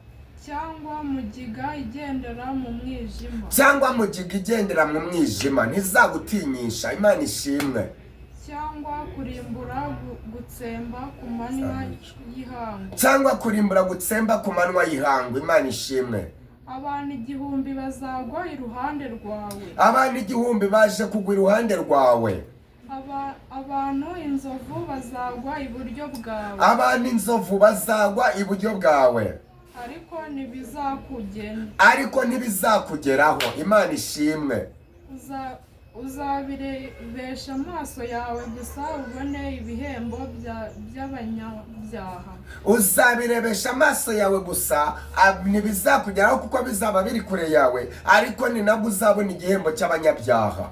[SPEAKER 3] Cyangwa mugiga igendera mu mwijima.
[SPEAKER 1] Cyangwa mugiga igendera mu mwijima ntizagutinyisha. Imana ishimwe.
[SPEAKER 3] Cyangwa kurimbura gutsemba ku manywa y'ihangu.
[SPEAKER 1] Cyangwa kurimbura gutsemba ku manywa y'ihangu. Imana ishimwe.
[SPEAKER 3] Abantu 1000 bazagwa iruhande rwawe.
[SPEAKER 1] Abantu 1000 baje kugwa iruhande rwawe.
[SPEAKER 3] Abantu inzovu bazagwa iburyo bwawe.
[SPEAKER 1] Abantu inzovu bazagwa iburyo bwawe. Ariko ntibizakugeraho. Imana ishimwe.
[SPEAKER 3] Uzabirebesha amaso yawe gusa ubone ibihembo by'abanyabyaha.
[SPEAKER 1] Uzabirebesha amaso yawe gusa ntibizakugeraho kuko bizaba biri kure yawe, ariko ni nabwo uzabona igihembo cy'abanyabyaha.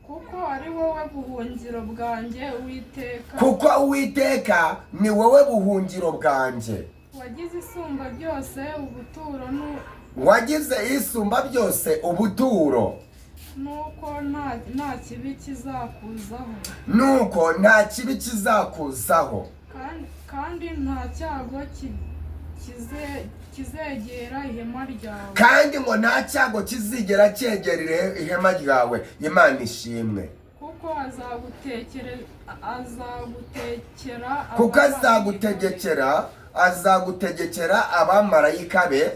[SPEAKER 3] Kuko ari wowe buhungiro bwanjye Uwiteka.
[SPEAKER 1] Kuko Uwiteka ni wowe buhungiro bwanjye.
[SPEAKER 3] Wagize isumba byose ubuturo
[SPEAKER 1] Wagize isumba byose ubuturo.
[SPEAKER 3] Nuko nta kibi kizakuzaho.
[SPEAKER 1] Nuko nta kibi kizakuzaho.
[SPEAKER 3] Kandi nta cyago kizegera ihema ryawe.
[SPEAKER 1] Kandi ngo nta cyago kizigera cyegerera ihema ryawe. Imana ishimwe.
[SPEAKER 3] Kuko
[SPEAKER 1] azagutegekera abamarayika be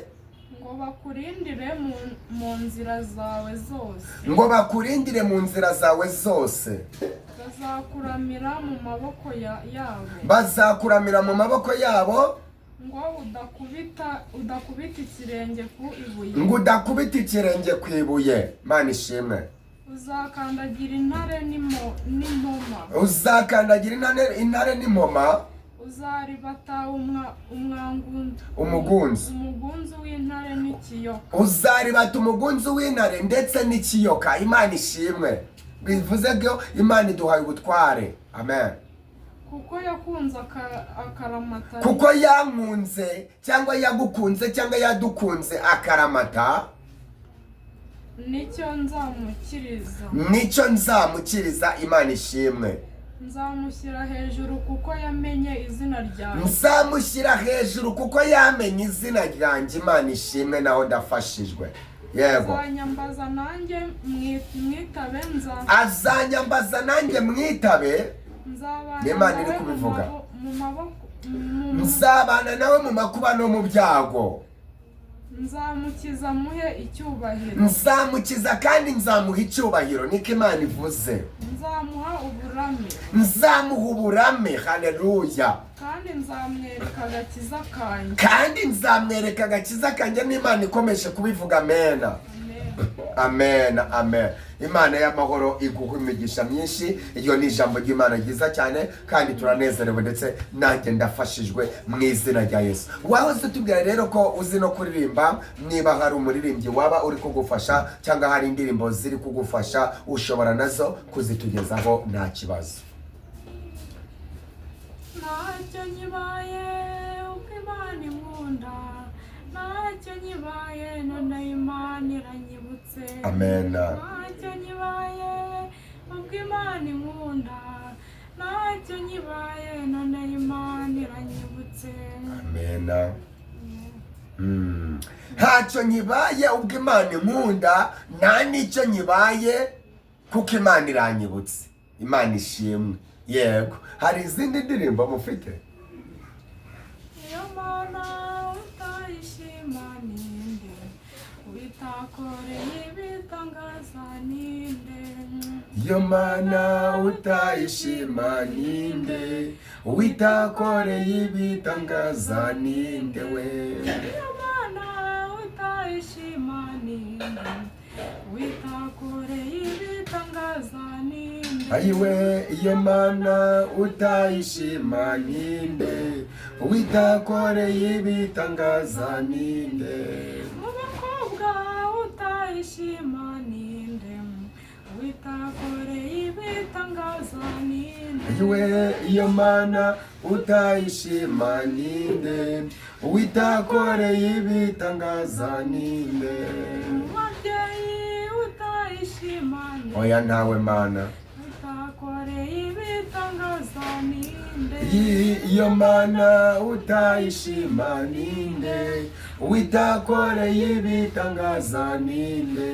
[SPEAKER 3] ngo bakurindire mu nzira zawe zose.
[SPEAKER 1] Ngo bakurindire mu nzira zawe zose.
[SPEAKER 3] Bazakuramira mu maboko yabo.
[SPEAKER 1] Bazakuramira mu maboko yabo.
[SPEAKER 3] Ngo udakubita ikirenge ku ibuye.
[SPEAKER 1] Ngo udakubita ikirenge ku ibuye. Imana ishimwe.
[SPEAKER 3] Uzakandagira intare n'impoma.
[SPEAKER 1] Uzakandagira intare n'impoma.
[SPEAKER 3] Uzaribata umugunzu w'intare n'ikiyoka.
[SPEAKER 1] Uzaribata umugunzu w'intare ndetse n'ikiyoka. Imana ishimwe. Bivuze ko Imana iduhaye ubutware. Amen.
[SPEAKER 3] Kuko yakunze akaramata.
[SPEAKER 1] Kuko yankunze cyangwa yagukunze cyangwa yadukunze akaramata. Nicyo nzamukiriza. Imana ishimwe.
[SPEAKER 3] Nzamushyira hejuru kuko yamenye izina ryawe.
[SPEAKER 1] Nzamushyira hejuru kuko yamenye izina ryanjye. Imana ishimwe. Naho ndafashijwe. Yego.
[SPEAKER 3] Azanyambaza nanjye mwitabe.
[SPEAKER 1] Azanyambaza nanjye mwitabe. Imana iri kubivuga. Nzabana nawe mu makuba no mu byago.
[SPEAKER 3] Nzamukiza muhe icyubahiro.
[SPEAKER 1] Nzamukiza kandi nzamuha icyubahiro. Niko Imana ivuze.
[SPEAKER 3] Nzamuha uburame.
[SPEAKER 1] Nzamuha uburame. Haleluya.
[SPEAKER 3] Kandi nzamwereka agakiza kanjye.
[SPEAKER 1] Kandi nzamwereka agakiza kanjye. N'Imana ikomeje kubivuga. Amen. Amen. Amen. Imana y'amahoro iguha imigisha myinshi. Iyo ni ijambo ry'Imana ryiza cyane kandi turanezerewe ndetse nanjye ndafashijwe mu izina rya Yesu. Wahoze tubwira rero ko uzi no kuririmba. Niba hari umuririmbyi waba uri kugufasha cyangwa hari indirimbo ziri kugufasha, ushobora nazo kuzitugezaho nta kibazo.
[SPEAKER 3] Ntacyo nyibaye uko Imana inkunda. Ntacyo nyibaye none Imana iranyibutse.
[SPEAKER 1] Amen.
[SPEAKER 3] Ntacyo nyibaye ubwo Imana inkunda. Ntacyo nyibaye none Imana iranyibutse.
[SPEAKER 1] Amen. Ntacyo nyibaye ubwo Imana inkunda. Nta nicyo nyibaye kuko Imana iranyibutse. Imana ishimwe. Yego. Hari izindi ndirimbo mufite?
[SPEAKER 3] Iyo Mana utayishima ninde? Witakoreye ibitangaza ninde?
[SPEAKER 1] Iyo Mana utayishima ninde? Witakoreye ibitangaza ninde we?
[SPEAKER 3] Iyo Mana utayishima ninde witakoreye ibitangaza ninde
[SPEAKER 1] ayiwe iyo mana utayishima ninde witakoreye ibitangaza ninde
[SPEAKER 3] mu bakobwa utayishima ninde witakoreye ibitangaza ninde
[SPEAKER 1] ayiwe iyo mana utayishima ninde witakoreye ibitangaza ninde
[SPEAKER 3] umubyeyi utayishima ninde
[SPEAKER 1] oya nawe mana
[SPEAKER 3] witakoreye ibitangaza ninde
[SPEAKER 1] iyo mana utayishima ninde witakoreye ibitangaza ninde.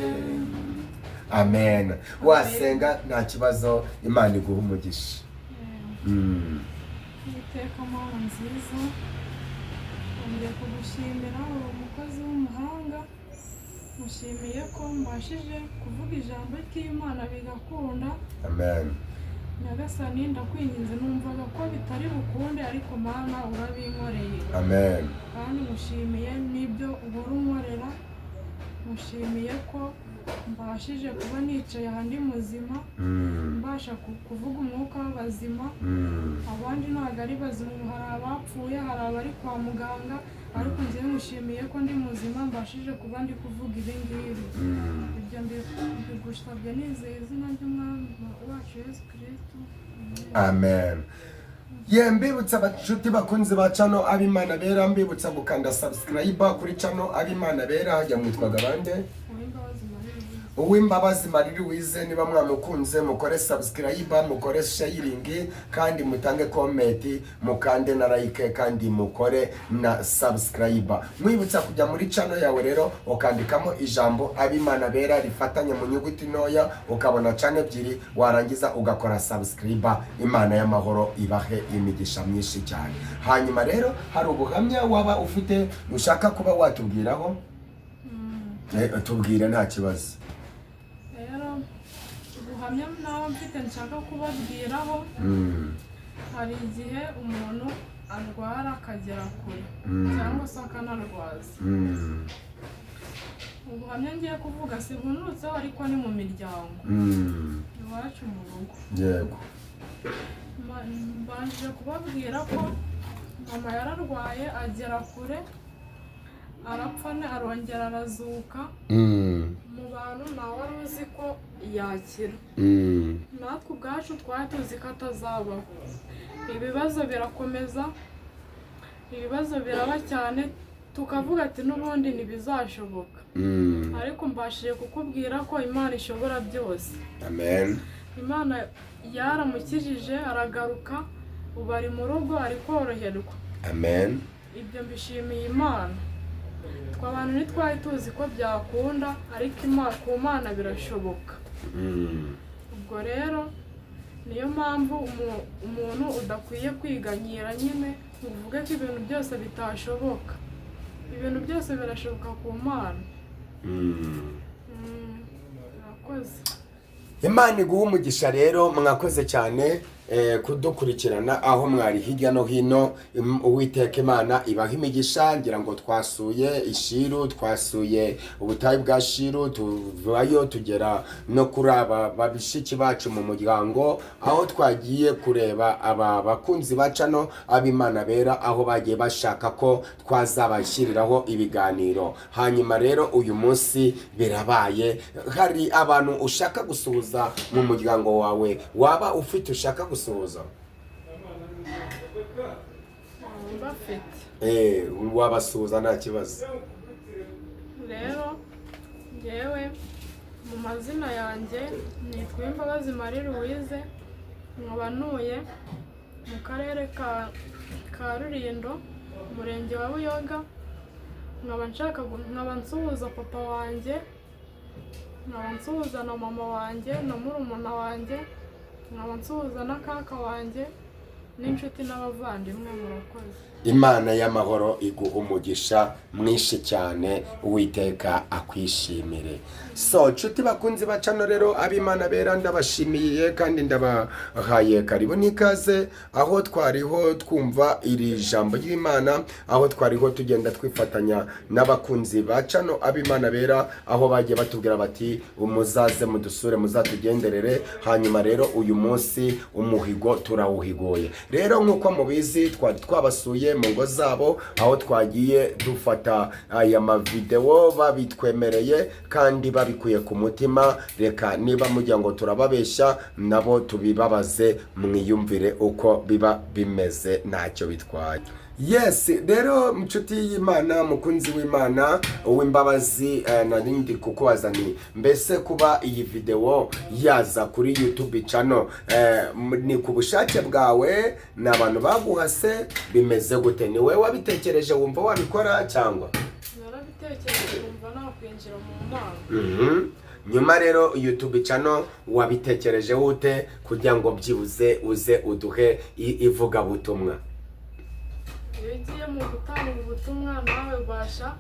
[SPEAKER 1] Amen. Wasenga nta kibazo, Imana iguha umugisha.
[SPEAKER 3] Iteka Mana nziza, ngiye kugushimira uwo mukozi w'umuhanga, mushimiye ko mbashije kuvuga ijambo ry'Imana bigakunda.
[SPEAKER 1] Amen.
[SPEAKER 3] Nyagasani ndakwinginze, numvaga ko bitari bukunde ariko Mana urabinkoreye.
[SPEAKER 1] Amen.
[SPEAKER 3] Kandi mushimiye n'ibyo uhora unkorera, mushimiye ko mbashije kuba nicaye ahandi muzima, mbasha kuvuga umwuka w'abazima. Abandi ntabwo ari bazima, hari abapfuye, hari abari kwa muganga, ariko njyewe mushimiye ko ndi muzima, mbashije kuba ndi kuvuga ibi ngibi. Ibyo mbigusabye nizeye izina ry'Umwami wacu Yesu Kristo. Amen.
[SPEAKER 1] Mbibutsa abacuti bakunzi ba channel ab'Imana bera, mbibutsa gukanda subscribe kuri channel ab'Imana bera. Hajya mwitwaga bande? Uwimbabazi Marie Louise. Niba mwamukunze mukore subscribe, mukore sharing, kandi mutange comment, mukande na like, kandi mukore na subscribe. Mwibutsa kujya muri channel yawe rero ukandikamo ijambo ab'Imana bera rifatanye mu nyuguti ntoya, ukabona channel ebyiri, warangiza ugakora subscribe. Imana y'amahoro ibahe imigisha myinshi cyane. Hanyuma rero hari ubuhamya waba ufite ushaka kuba watubwiraho? Tubwire nta kibazo.
[SPEAKER 3] Ubuhamya nawe mfite nshaka kubabwiraho. Hari igihe umuntu arwara akagera kure, cyangwa se akanarwaza. Ubuhamya ngiye kuvuga sibunutseho, ariko ni mu miryango iwacu mu rugo.
[SPEAKER 1] Yego.
[SPEAKER 3] Mbanje kubabwira ko mama yararwaye agera kure, arapfa, arongera arazuka. Mu bantu ntawe wari uzi ko yakira. Natwe ubwacu twari tuzi ko atazabaho. Ibibazo birakomeza, ibibazo biraba cyane, tukavuga ati n'ubundi ntibizashoboka. Ariko mbashije kukubwira ko Imana ishobora byose.
[SPEAKER 1] Amen.
[SPEAKER 3] Imana yaramukijije, aragaruka, ubu ari mu rugo, ari koroherwa.
[SPEAKER 1] Amen.
[SPEAKER 3] Ibyo mbishimiye Imana. Abantu ntitwari tuzi ko byakunda, ariko ku Mana birashoboka. Ubwo rero niyo mpamvu umuntu udakwiye kwiganyira nyine uvuge ko ibintu byose bitashoboka. Ibintu byose birashoboka ku Mana. Murakoze.
[SPEAKER 1] Imana iguha umugisha rero, mwakoze cyane kudukurikirana aho mwari hirya no hino. Uwiteka Imana ibaha imigisha. Ngira ngo twasuye Ishiro, twasuye ubutayu bwa Shiro, tuvayo tugera no kuri aba babishiki bacu mu muryango, aho twagiye kureba aba bakunzi ba channel ab'Imana bera, aho bagiye bashaka ko twazabashyiriraho ibiganiro. Hanyuma rero uyu munsi birabaye, hari abantu ushaka gusuhuza mu muryango wawe, waba ufite ushaka gusuhuza? Wabasuhuza nta kibazo.
[SPEAKER 3] Rero ngewe mu mazina yanjye nitwa Imbabazi Marie Louise, nkaba ntuye mu karere ka Rulindo, umurenge wa Buyoga. Nkaba nsuhuza papa wanjye, nkaba nsuhuza na mama wanjye na murumuna wanjye, nkaba nsuhuza na kaka wanjye, n'inshuti n'abavandimwe murakoze.
[SPEAKER 1] Imana y'amahoro iguha umugisha mwinshi cyane, Uwiteka akwishimire. So nshuti bakunzi bacano rero ab'Imana bera ndabashimiye kandi ndabahaye karibu n'ikaze aho twariho twumva iri jambo ry'Imana, aho twariho tugenda twifatanya n'abakunzi bacano ab'Imana bera, aho bagiye batubwira bati umuzaze mudusure muzatugenderere. Hanyuma rero uyu munsi umuhigo turawuhigoye. Rero nk'uko mubizi twabasuye mu ngo zabo, aho twagiye dufata aya mavideo babitwemereye kandi babikuye ku mutima. Reka niba mujya ngo turababesha nabo tubibabaze, mwiyumvire uko biba bimeze, ntacyo bitwaye. Yes, rero mchuti y'Imana, mukunzi w'Imana uw'imbabazi, narindi kukuwazani mbese kuba iyi video yaza kuri YouTube channel ni ku bushake bwawe, n'abantu baguhase, bimeze gute? Ni wewe wabitekereje wumva wabikora cyangwa?
[SPEAKER 3] Narabitekereje wumva nakwinjira mu Mana.
[SPEAKER 1] Nyuma rero YouTube channel wabitekereje ute kugira ngo byibuze uze uduhe ivuga butumwa?
[SPEAKER 3] Iyo ugiye mu gutanga ubutumwa nawe ubasha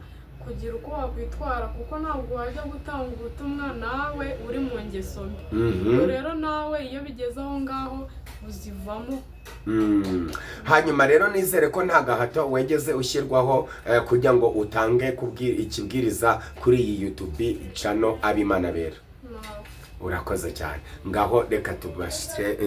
[SPEAKER 3] kugira uko wakwitwara, kuko ntabwo wajya gutanga ubutumwa nawe uri mu ngeso mbi. Rero nawe iyo bigeze aho ngaho uzivamo.
[SPEAKER 1] Hanyuma rero nizere ko nta gahato wegeze ushyirwaho kugira ngo utange ikibwiriza kuri iyi YouTube channel ab'Imana bera. Urakoze cyane. Ngaho reka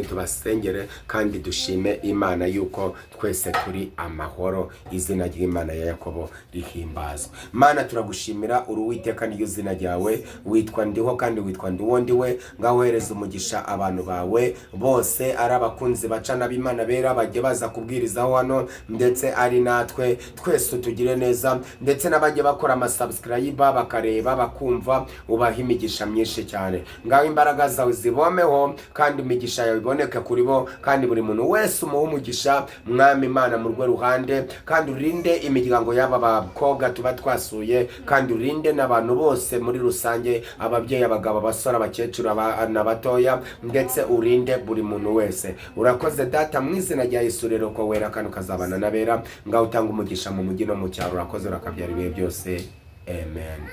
[SPEAKER 1] tubasengere kandi dushime Imana yuko twese turi amahoro. Izina ry'Imana ya Yakobo rihimbazwe. Mana turagushimira uri Uwiteka, niyo zina ryawe, witwa ndiho kandi witwa ndiwe. Ngaho hereza umugisha abantu bawe bose, ari abakunzi bacana b'Imana bera bajye baza kubwirizaho hano, ndetse ari natwe twese tugire neza, ndetse n'abajye bakora amasubscribe bakareba bakumva, ubaha imigisha myinshi cyane. Ngaho imbaraga zawe zibomeho kandi imigisha yawe iboneke kuri bo, kandi buri muntu wese umuha umugisha Mwami Imana mu rwe ruhande, kandi urinde imiryango y'aba bakobwa tuba twasuye, kandi urinde n'abantu bose muri rusange, ababyeyi, abagabo, abasore, abakecuru, abana batoya, ndetse urinde buri muntu wese. Urakoze Data mu izina rya Yesu rero ko wera kandi ukazabana n'abera. Ngaho utanga umugisha mu mujyi no mu cyaro. Urakoze urakabyara ibihe byose. Amen.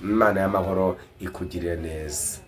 [SPEAKER 1] Imana y'amahoro ikugirire neza.